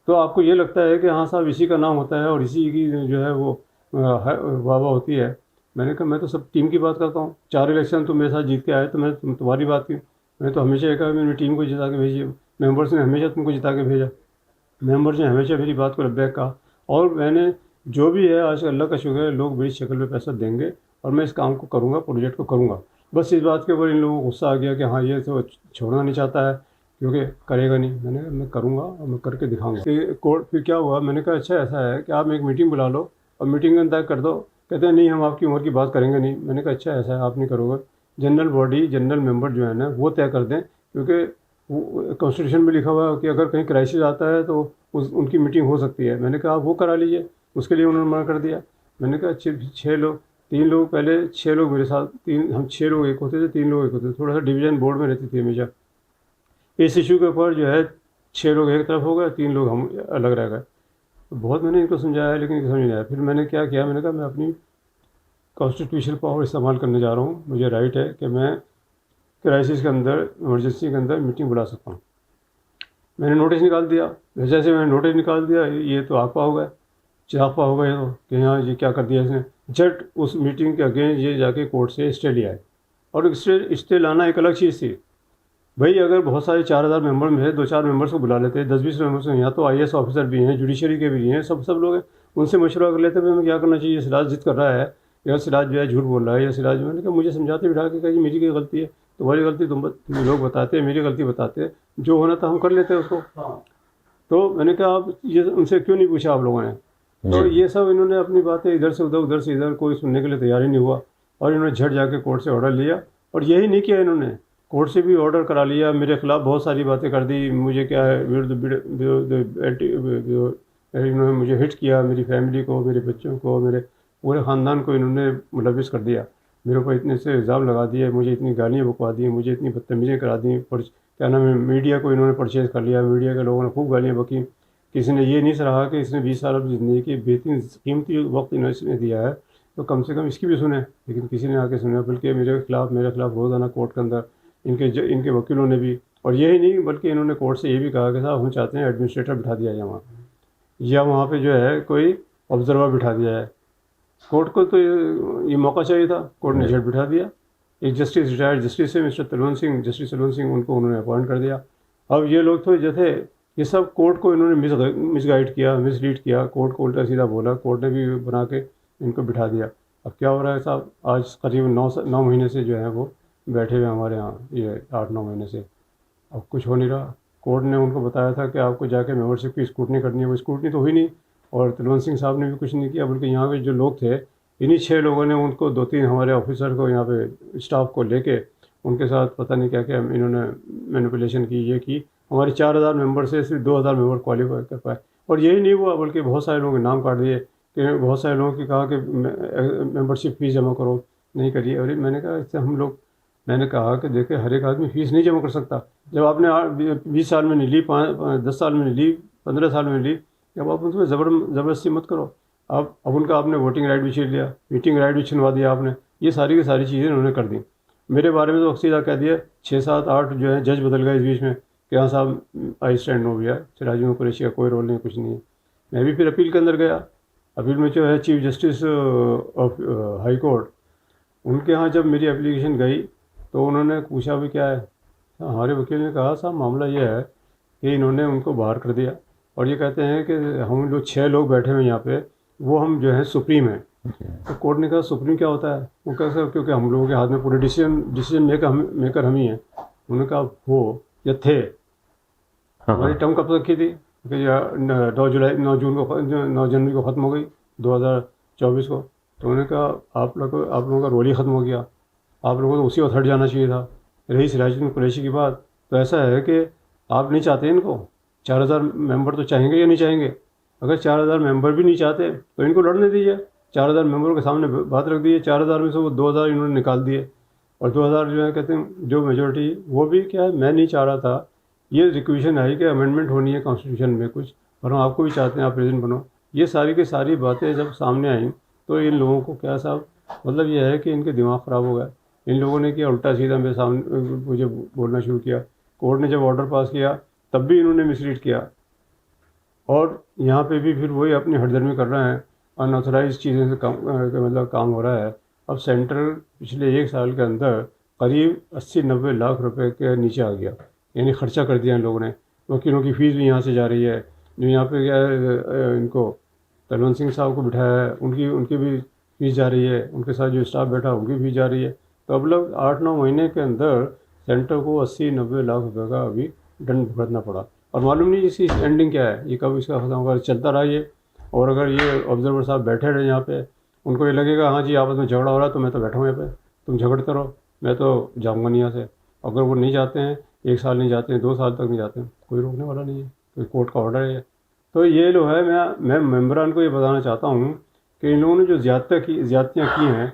S2: तो आपको ये लगता है कि हाँ साहब इसी का नाम होता है और इसी की जो है वो वाह वाह होती है। मैंने कहा मैं तो सब टीम की बात करता हूँ, 4 इलेक्शन तुम मेरे साथ जीत के आए तो मैं तुम्हारी बात की, मैं तो हमेशा ये कहा मेरी टीम को जिता के भेजी, मेंबर्स ने हमेशा तुमको जिता के भेजा, मेंबर्स ने हमेशा मेरी बात को लब्बैक कहा। और मैंने जो भी है आज अल्लाह का शुक्र है लोग बड़ी शक्ल में पैसा देंगे और मैं इस काम को करूँगा, प्रोजेक्ट को करूँगा। बस इस बात के ऊपर इन लोगों को गुस्सा आ गया कि हाँ ये तो छोड़ना नहीं चाहता है क्योंकि करेगा नहीं। मैंने कहा मैं करूँगा और मैं करके दिखाऊंगा। कोर्ट फिर क्या हुआ, मैंने कहा अच्छा ऐसा है कि आप एक मीटिंग बुला लो और मीटिंग में तय कर दो। कहते हैं नहीं हम आपकी उम्र की बात करेंगे नहीं। मैंने कहा अच्छा ऐसा है आप नहीं करोगे, जनरल बॉडी जनरल मेंबर जो है ना वो तय कर दें, क्योंकि कॉन्स्टिट्यूशन में लिखा हुआ है कि अगर कहीं क्राइसिस आता है तो उनकी मीटिंग हो सकती है। मैंने कहा आप वो करा लीजिए, उसके लिए उन्होंने मना कर दिया। मैंने कहा 6 लोग, 3 लोग पहले 6 लोग मेरे साथ, हम 6 लोग एक होते थे, 3 लोग एक होते थे, थोड़ा सा डिवीजन बोर्ड में रहती थी हमेशा। इस इशू के ऊपर जो है 6 लोग एक तरफ हो गए, 3 लोग हम अलग रह गए। तो बहुत मैंने इनको समझाया लेकिन इनको समझ नहीं आया। फिर मैंने क्या किया, मैंने कहा मैं अपनी कॉन्स्टिट्यूशनल पावर इस्तेमाल करने जा रहा हूँ, मुझे राइट है कि मैं क्राइसिस के अंदर, इमरजेंसी के अंदर मीटिंग बुला सकता हूँ। मैंने नोटिस निकाल दिया, जैसे मैंने नोटिस निकाल दिया ये तो आगपा हो गया, चिरागपा हो गया तो कि हाँ ये क्या कर दिया इसने। झट उस मीटिंग के अगेंस्ट ये जाके कोर्ट से स्टे लिया है। और स्टे लाना एक अलग चीज़ थी भाई। अगर बहुत सारे 4,000 मेंबर में से 2-4 मेंबर्स को बुला लेते, 10-20 मेंबर्स हैं, यहाँ तो IAS ऑफिसर भी हैं, जुडिशरी के भी हैं, सब लोग हैं, उनसे मशवरा कर लेते भाई हमें क्या करना चाहिए, सिराज जिद कर रहा है या सिराज जो है झूठ बोल रहा है या सिराज। मैंने कहा मुझे समझाते बिठा के कहा मेरी क्या गलती है, तुम्हारी गलती तुम लोग बताते, मेरी गलती बताते, जो होना था हम कर लेते उसको। तो मैंने कहा आप ये उनसे क्यों नहीं पूछा आप लोगों ने। तो ये सब इन्होंने अपनी बातें इधर से उधर से इधर, कोई सुनने के लिए तैयार ही नहीं हुआ। और इन्होंने झट जाके कोर्ट से ऑर्डर लिया। और यही नहीं किया इन्होंने, कोर्ट से भी ऑर्डर करा लिया, मेरे खिलाफ बहुत सारी बातें कर दी, मुझे क्या है इन्होंने मुझे हिट किया, मेरी फैमिली को, मेरे बच्चों को, मेरे पूरे ख़ानदान को इन्होंने मुलविस कर दिया। मेरे ऊपर इतने से इल्ज़ाम लगा दिए, मुझे इतनी गालियाँ बकवा दी, मुझे इतनी बदतमीज़ी करा दी। क्या नाम है, मीडिया को इन्होंने परचेज़ कर लिया, मीडिया के लोगों ने खूब गालियाँ बकी। किसी ने ये नहीं सराहा कि इसने 20 साल अपनी ज़िंदगी की बेहतरीन कीमती वक्त इन्होंने दिया है तो कम से कम इसकी भी सुने, लेकिन किसी ने आके सुना। बल्कि मेरे खिलाफ रोज़ाना कोर्ट के अंदर इनके वकीलों ने भी, और यही नहीं बल्कि इन्होंने कोर्ट से ये भी कहा कि साहब हम चाहते हैं एडमिनिस्ट्रेटर बिठा दिया जाए वहाँ, या वहाँ पे जो है कोई ऑब्जर्वर बिठा दिया है। कोर्ट को तो ये मौका चाहिए था, कोर्ट ने झट बिठा दिया। एक जस्टिस, रिटायर्ड जस्टिस है मिस्टर तलवंत सिंह, जस्टिस तलवंत सिंह, उनको उन्होंने अपॉइंट कर दिया। अब ये लोग तो जैसे ये सब कोर्ट को इन्होंने मिसगाइड किया, मिसलीड किया, कोर्ट को उल्टा सीधा बोला, कोर्ट ने भी बना के इनको बिठा दिया। अब क्या हो रहा है साहब, आज करीब 9 महीने से जो है वो बैठे हुए हमारे यहाँ, ये 8-9 महीने से, अब कुछ हो नहीं रहा। कोर्ट ने उनको बताया था कि आपको जाके मेंबरशिप की स्क्रूटनी करनी है, वो स्क्रूटनी तो हुई नहीं। और तलवंत सिंह साहब ने भी कुछ नहीं किया, बल्कि यहाँ पे जो लोग थे, इन्हीं 6 लोगों ने उनको 2-3 हमारे ऑफिसर को, यहाँ पे स्टाफ को लेके उनके साथ पता नहीं क्या क्या इन्होंने मैनिपुलेशन की, ये की। हमारे 4,000 मेंबर से सिर्फ 2,000 मेंबर क्वालिफाई कर पाए। और यही नहीं हुआ, बल्कि बहुत सारे लोगों के नाम काट दिए, कि बहुत सारे लोगों की कहा कि मेंबरशिप फीस जमा करो, नहीं करिए। और मैंने कहा इससे हम लोग, मैंने कहा कि देखिए हर एक आदमी फ़ीस नहीं जमा कर सकता। जब आपने 20 साल में नहीं ली, 10 साल में नहीं ली, 15 साल में ली, जब आप उसमें ज़बरदस्ती मत करो। अब उनका आपने वोटिंग राइट भी छीन लिया, मीटिंग राइट भी छिनवा दिया आपने, ये सारी की सारी चीज़ें उन्होंने कर दी। मेरे बारे में तो सीधा कह दिया, 6-7-8 जो है जज बदल गए इस बीच में कि हाँ साहब आई स्टैंड नो भैया, सिराजुद्दीन कुरैशी का कोई रोल नहीं, कुछ नहीं है। मैं भी फिर अपील के अंदर गया। अपील में जो है chief justice of high court, उनके यहाँ जब मेरी एप्लीकेशन गई तो उन्होंने पूछा भी क्या है। हमारे वकील ने कहा साहब मामला ये है कि इन्होंने उनको बाहर कर दिया और ये कहते हैं कि हम जो 6 लोग बैठे हुए यहाँ पे वो हम जो है सुप्रीम हैं। तो कोर्ट ने कहा सुप्रीम क्या होता है, वो कैसे, क्योंकि हम लोगों के हाथ में पूरे डिसीजन मेकर हम ही हैं। उन्होंने कहा हो या थे। हमारी टर्म कब तक की थी कि 9 जनवरी को ख़त्म हो गई 2024 को। तो उन्होंने कहा आप लोगों का रोल ही ख़त्म हो गया, आप लोगों को तो उसी वक्त हट जाना चाहिए था। रही सिराजुद्दीन कुरैशी की बात, तो ऐसा है कि आप नहीं चाहते इनको, 4,000 मेंबर तो चाहेंगे या नहीं चाहेंगे। अगर 4,000 मेंबर भी नहीं चाहते तो इनको लड़ने दीजिए। 4,000 मेंबरों के सामने बात रख दीजिए, 4,000 में से वो 2,000 इन्होंने निकाल दिए। और 2,000 जो है कहते हैं जो मेजोरिटी, वो भी क्या है, मैं नहीं चाह रहा था, ये रिक्वेशन आई कि अमेंडमेंट होनी है कॉन्स्टिट्यूशन में कुछ, और हम आपको भी चाहते हैं आप प्रेसिडेंट बनो। ये सारी की सारी बातें जब सामने आई तो इन लोगों को क्या साहब, मतलब ये है कि इनके दिमाग ख़राब हो गया। इन लोगों ने किया उल्टा सीधा मेरे सामने मुझे बोलना शुरू किया कोर्ट ने जब ऑर्डर पास किया तब भी इन्होंने मिसरीड किया, और यहाँ पे भी फिर वही अपनी हठधर्मी कर रहे हैं, अनऑथराइज चीज़ें से मतलब काम हो रहा है। अब सेंटर पिछले 1 साल के अंदर करीब 80-90 लाख रुपए के नीचे आ गया, यानी खर्चा कर दिया इन लोगों ने। वकीलों की फ़ीस भी यहाँ से जा रही है, जो यहाँ पे क्या है, इनको तलवंत सिंह साहब को बिठाया है उनकी उनकी भी फीस जा रही है, उनके साथ जो स्टाफ बैठा उनकी फीस जा रही है। तो अब लोग 8-9 महीने के अंदर सेंटर को 80-90 लाख रुपए का अभी दंड भुगतना पड़ा, और मालूम नहीं इसकी एंडिंग क्या है, ये कब इसका ख़त्म होगा। चलता रहा ये, और अगर ये ऑब्जर्वर साहब बैठे रहे यहाँ पे, उनको ये लगेगा हाँ जी आपस में झगड़ा हो रहा है तो मैं तो बैठा हूँ यहाँ पे, तुम झगड़ते रहो, मैं तो जाऊँगा नहीं यहाँ से। अगर वो नहीं जाते हैं, 1 साल नहीं जाते हैं, 2 साल तक नहीं जाते हैं, कोई रोकने वाला नहीं है, कोई कोर्ट का ऑर्डर है। तो ये जो है, मैं मेम्बरान को ये बताना चाहता हूँ कि इन लोगों ने जो ज़्यादतियाँ की हैं,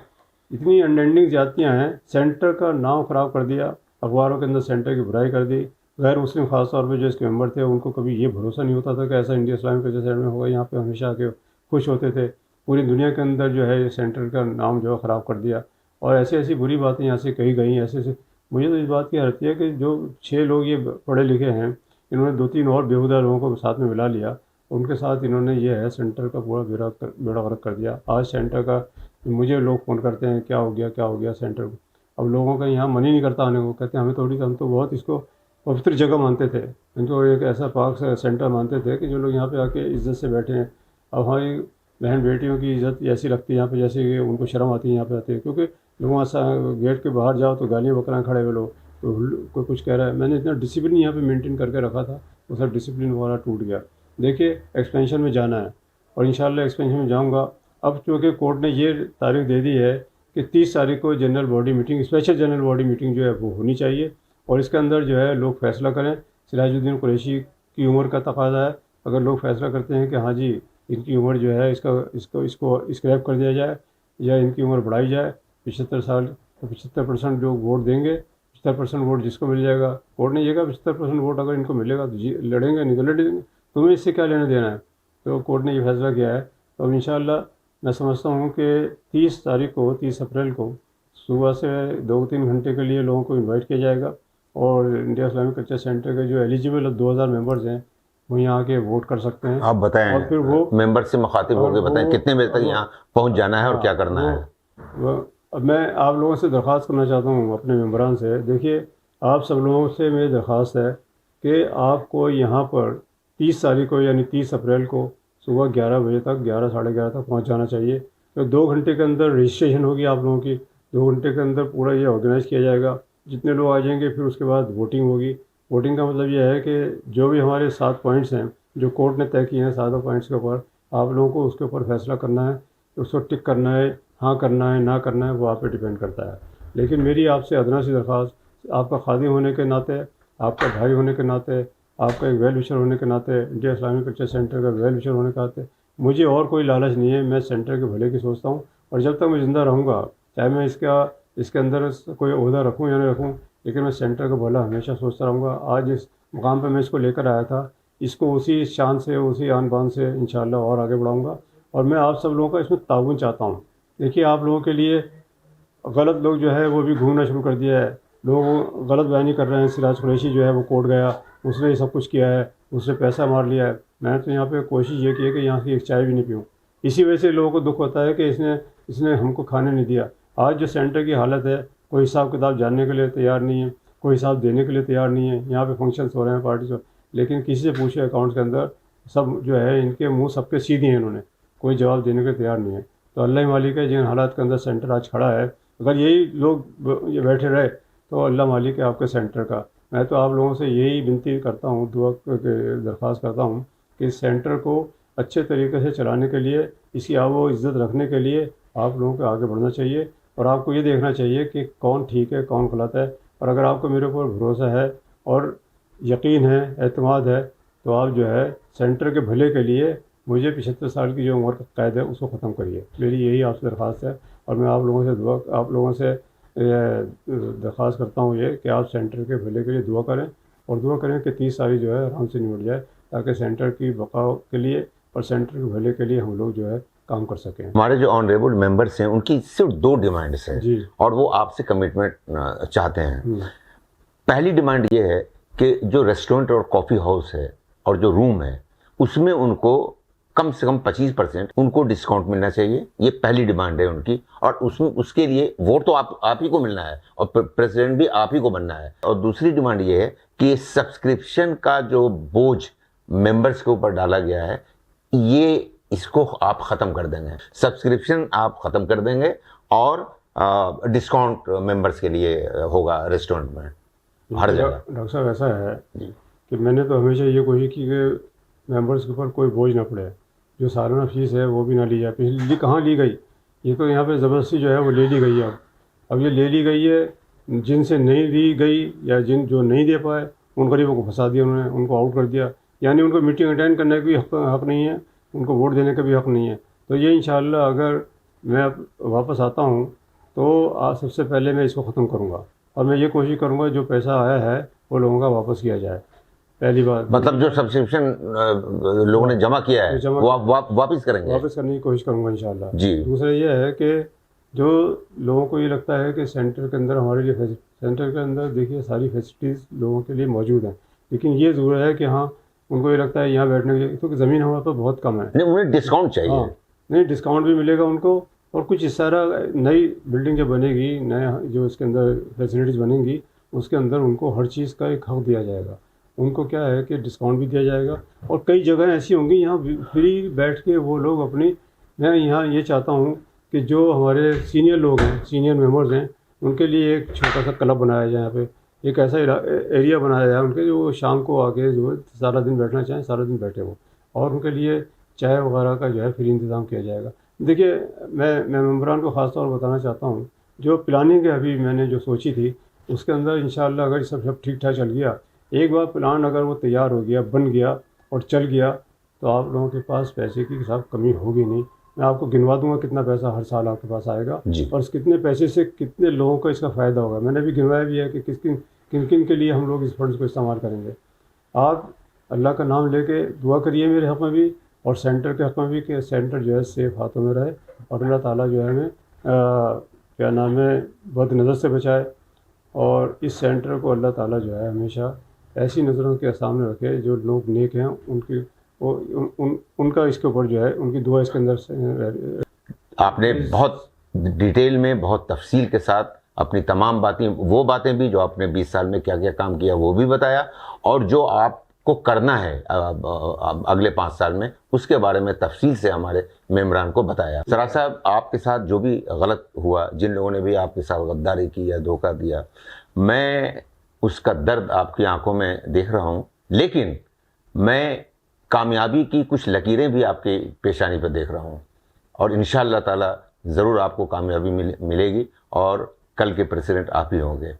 S2: इतनी अनएंडिंग ज़्यादतियाँ हैं, सेंटर का नाम ख़राब कर दिया, अखबारों के अंदर सेंटर की बुराई कर दी। गैर मुस्लिम ख़ास तौर पे जो इसके मेंबर थे उनको कभी ये भरोसा नहीं होता था कि ऐसा इंडिया इस्लामिक कल्चर सेंटर में होगा। यहाँ पे हमेशा आके खुश होते थे। पूरी दुनिया के अंदर जो है ये सेंटर का नाम जो है ख़राब कर दिया, और ऐसी ऐसी बुरी बातें यहाँ से कही गई, ऐसे ऐसे। मुझे तो इस बात की हैरत है कि जो 6 लोग ये पढ़े लिखे हैं, इन्होंने 2-3 और बेहुदा लोगों को साथ में मिला लिया, उनके साथ इन्होंने ये है सेंटर का पूरा बेड़ा गर्क कर दिया। आज सेंटर का मुझे लोग फ़ोन करते हैं क्या हो गया सेंटर को। अब लोगों का यहाँ मन ही नहीं करता आने को, कहते हैं हमें थोड़ी, हम तो बहुत इसको पवित्र जगह मानते थे, इनको एक ऐसा पाक सेंटर मानते थे कि जो लोग यहाँ पे आके इज़्ज़त से बैठे हैं। अब हमारी बहन बेटियों की इज़्ज़त ऐसी लगती है यहाँ पे जैसे कि उनको शर्म आती है यहाँ पे आते हैं, क्योंकि लोगों ऐसा गेट के बाहर जाओ तो गालियाँ बकरा खड़े हुए लोग, तो कोई कुछ कह रहा है। मैंने इतना डिसिप्लिन यहाँ पे मेंटेन करके रखा था, वो सब डिसिप्लिन वगैरह टूट गया। देखिए एक्सपेंशन में जाना है और इंशाल्लाह एक्सपेंशन में जाऊँगा। अब चूँकि कोर्ट ने ये तारीख दे दी है कि 30 तारीख को general body meeting, special general body meeting जो है वो होनी चाहिए, और इसके अंदर जो है लोग फैसला करें। सिराजुद्दीन कुरैशी की उम्र का तकाज़ा है, अगर लोग फैसला करते हैं कि हाँ जी इनकी उम्र जो है इसको स्क्रैप कर दिया जाए या इनकी उम्र बढ़ाई जाए 75 साल, तो 75% जो वोट देंगे, 75% वोट जिसको मिल जाएगा, कोर्ट ने ये कहा 75% वोट अगर इनको मिलेगा तो लड़ेंगे, नहीं तो लड़ेंगे, तुम्हें इससे क्या लेना देना है। तो कोर्ट ने ये फैसला किया है। तो अब इंशाअल्लाह मैं समझता हूँ कि 30 अप्रैल को सुबह से 2-3 घंटे के लिए लोगों को इन्वाइट किया जाएगा, और इंडिया इस्लामिक कल्चर सेंटर के जो एलिजिबल 2000 मेंबर्स हैं वो यहाँ आके वोट कर सकते हैं।
S1: आप बताएं,
S2: और फिर वो
S1: मेंबर से मुखातिब होकर बताएं कितने बजे तक यहाँ पहुँच जाना है और क्या करना है।
S2: अब मैं आप लोगों से दरख्वास्त करना चाहता हूँ, अपने मेंबरान से। देखिए आप सब लोगों से मेरी दरख्वास्त है कि आपको यहाँ पर 30 तारीख को यानी 30 अप्रैल को सुबह 11 बजे तक, 11 साढ़े 11 तक पहुँच जाना चाहिए। तो 2 घंटे के अंदर रजिस्ट्रेशन होगी आप लोगों की, 2 घंटे के अंदर पूरा ये ऑर्गेनाइज़ किया जाएगा। जितने लोग आ जाएंगे फिर उसके बाद वोटिंग होगी। वोटिंग का मतलब ये है कि जो भी हमारे 7 पॉइंट्स हैं जो कोर्ट ने तय किए हैं, 7 पॉइंट्स के ऊपर आप लोगों को उसके ऊपर फैसला करना है, उसको टिक करना है, हाँ करना है ना करना है, वो आप पे डिपेंड करता है। लेकिन मेरी आपसे अदना सी दरख्वास्त, आपका खादिम होने के नाते, आपका भाई होने के नाते, आपका एक वेल विशर होने के नाते, इंडिया इस्लामिक कल्चर सेंटर का वेल विशर होने के नाते, मुझे और कोई लालच नहीं है। मैं सेंटर के भले की सोचता हूँ, और जब तक मैं ज़िंदा रहूँगा, चाहे मैं इसके अंदर कोई ओहदा रखूँ या नहीं रखूँ, लेकिन मैं सेंटर का भला हमेशा सोचता रहूँगा। आज इस मुकाम पर मैं इसको लेकर आया था, इसको उसी शान से, उसी आन बान से इंशाअल्लाह और आगे बढ़ाऊँगा। और मैं आप सब लोगों का इसमें ताउन चाहता हूँ। देखिए आप लोगों के लिए गलत लोग जो है वो भी घूमना शुरू कर दिया है, लोग गलत बयानी कर रहे हैं। सिराज कुरैशी जो है वो कोर्ट गया, उसने ये सब कुछ किया है, उसने पैसा मार लिया है। मैंने तो यहाँ पे कोशिश ये की है कि यहाँ की एक चाय भी नहीं पीऊँ। इसी वजह से लोगों को दुख होता है कि इसने हमको खाने नहीं दिया। आज जो सेंटर की हालत है, कोई हिसाब किताब जानने के लिए तैयार नहीं है, कोई हिसाब देने के लिए तैयार नहीं है। यहाँ पे फंक्शंस हो रहे हैं, पार्टीज हो, लेकिन किसी से पूछे अकाउंट्स के अंदर सब जो है इनके मुंह सबके सीधे हैं, इन्होंने कोई जवाब देने के लिए तैयार नहीं है। तो अल्लाह ही मालिक है जिन हालात के अंदर सेंटर आज खड़ा है। अगर यही लोग ये बैठे रहे तो अल्लाह मालिक है आपके सेंटर का। मैं तो आप लोगों से यही विनती करता हूँ, दुआ दरख्वास्त करता हूँ कि इस सेंटर को अच्छे तरीके से चलाने के लिए, इसकी आबो इज़्ज़त रखने के लिए आप लोगों को आगे बढ़ना चाहिए, और आपको ये देखना चाहिए कि कौन ठीक है कौन गलत है। और अगर आपको मेरे ऊपर भरोसा है और यकीन है, एतमाद है, तो आप जो है सेंटर के भले के लिए मुझे 75 साल की जो उम्र का कैद है उसको ख़त्म करिए। मेरी यही आपसे दरख्वास्त है, और मैं आप लोगों से दरख्वास्त करता हूँ ये कि आप सेंटर के भले के लिए दुआ करें, और दुआ करें कि 30 तारीख जो है आराम से निपट जाए, ताकि सेंटर की बका के लिए और सेंटर के भले के लिए हम लोग जो है काम कर सकें।
S1: हमारे जो ऑनरेबल मेंबर्स हैं उनकी सिर्फ 2 डिमांड्स हैं
S2: जी।
S1: और वो आपसे कमिटमेंट चाहते हैं। पहली डिमांड ये है कि जो रेस्टोरेंट और कॉफ़ी हाउस है और जो रूम है उसमें उनको कम से कम 25% उनको डिस्काउंट मिलना चाहिए। ये पहली डिमांड है उनकी, और उसमें उसके लिए वोट तो आप ही को मिलना है और प्रेसिडेंट भी आप ही को बनना है। और दूसरी डिमांड ये है कि सब्सक्रिप्शन का जो बोझ मेंबर्स के ऊपर डाला गया है, ये इसको आप ख़त्म कर देंगे। सब्सक्रिप्शन आप ख़त्म कर देंगे और डिस्काउंट मेंबर्स के लिए होगा रेस्टोरेंट में हर जगह।
S2: डॉक्टर साहब ऐसा है
S1: जी।
S2: कि मैंने तो हमेशा ये कोशिश की कि मेंबर्स के ऊपर कोई बोझ ना पड़े, जो सालाना फीस है वो भी ना ली जाए। पिछली कहाँ ली गई, ये तो यहाँ पे ज़बरदस्ती जो है वो ले ली गई है। अब ये ले ली गई है, जिनसे नहीं दी गई या जो नहीं दे पाए उन गरीबों को फंसा दिया उन्होंने, उनको आउट कर दिया। यानी उनको मीटिंग अटेंड करने का भी हक नहीं है, उनको वोट देने का भी हक नहीं है। तो ये इंशाअल्लाह अगर मैं वापस आता हूँ तो आज सबसे पहले मैं इसको ख़त्म करूँगा, और मैं ये कोशिश करूँगा जो पैसा आया है वो लोगों का वापस किया जाए। पहली बात
S1: मतलब जो सब्सक्रिप्शन लोगों ने जमा किया है वो आप वापस करेंगे?
S2: वापस करने की कोशिश करूँगा इंशाल्लाह।
S1: जी।
S2: दूसरा ये है कि जो लोगों को ये लगता है कि सेंटर के अंदर हमारे लिए सेंटर के अंदर देखिए सारी फैसिलिटीज़ लोगों के लिए मौजूद हैं, लेकिन ये ज़रूर है कि हाँ उनको ये लगता है यहाँ बैठने के लिए, क्योंकि ज़मीन हमारे पास बहुत कम है।
S1: नहीं, उन्हें डिस्काउंट चाहिए।
S2: हाँ, नहीं डिस्काउंट भी मिलेगा उनको, और कुछ इस सारा नई बिल्डिंग जो बनेगी, नया जो इसके अंदर फैसिलिटीज़ बनेंगी उसके अंदर उनको हर चीज़ का एक हक दिया जाएगा। उनको क्या है कि डिस्काउंट भी दिया जाएगा, और कई जगह ऐसी होंगी यहाँ फ्री बैठ के वो लोग अपनी, मैं यहाँ ये चाहता हूँ कि जो हमारे सीनियर लोग हैं, सीनियर मेंबर्स हैं, उनके लिए एक छोटा सा क्लब बनाया जाए, यहाँ पे एक ऐसा एरिया बनाया जाए उनके, जो शाम को आके जो है सारा दिन बैठना चाहें सारा दिन बैठे वो, और उनके लिए चाय वगैरह का जो है फ्री इंतज़ाम किया जाएगा। देखिए मैं मेम्बरान को ख़ास तौर पर बताना चाहता हूँ, जो प्लानिंग है अभी मैंने जो सोची थी उसके अंदर इंशाअल्लाह अगर सब ठीक ठाक चल गया, एक बार प्लान अगर वो तैयार हो गया, बन गया और चल गया, तो आप लोगों के पास पैसे की साहब कमी होगी नहीं। मैं आपको गिनवा दूंगा कितना पैसा हर साल आपके पास आएगा और इस कितने पैसे से कितने लोगों को इसका फ़ायदा होगा। मैंने भी गिनवाया भी है कि किन किन के लिए हम लोग इस फंड्स को इस्तेमाल करेंगे। आप अल्लाह का नाम लेके दुआ करिए मेरे हक़ में भी और सेंटर के हक़ में भी कि सेंटर जो है सेफ हाथों में रहे और अल्लाह ताला जो है हमें क्या नाम है बद नज़र से बचाए, और इस सेंटर को अल्लाह ताला जो है हमेशा ऐसी नज़रों के सामने रखे जो लोग नेक हैं उनकी उनका इसके ऊपर जो है उनकी दुआ इसके अंदर से।
S1: आपने बहुत डिटेल में, बहुत तफसील के साथ अपनी तमाम बातें, वो बातें भी जो आपने 20 साल में क्या क्या काम किया वो भी बताया, और जो आपको करना है अगले 5 साल में उसके बारे में तफसील से हमारे मेम्बरान को बताया। सराज साहब, आपके साथ जो भी गलत हुआ, जिन लोगों ने भी आपके साथ गद्दारी की या धोखा दिया, मैं उसका दर्द आपकी आंखों में देख रहा हूँ, लेकिन मैं कामयाबी की कुछ लकीरें भी आपके पेशानी पर देख रहा हूँ, और इंशाअल्लाह ताला ज़रूर आपको कामयाबी मिलेगी और कल के प्रेसिडेंट आप ही होंगे।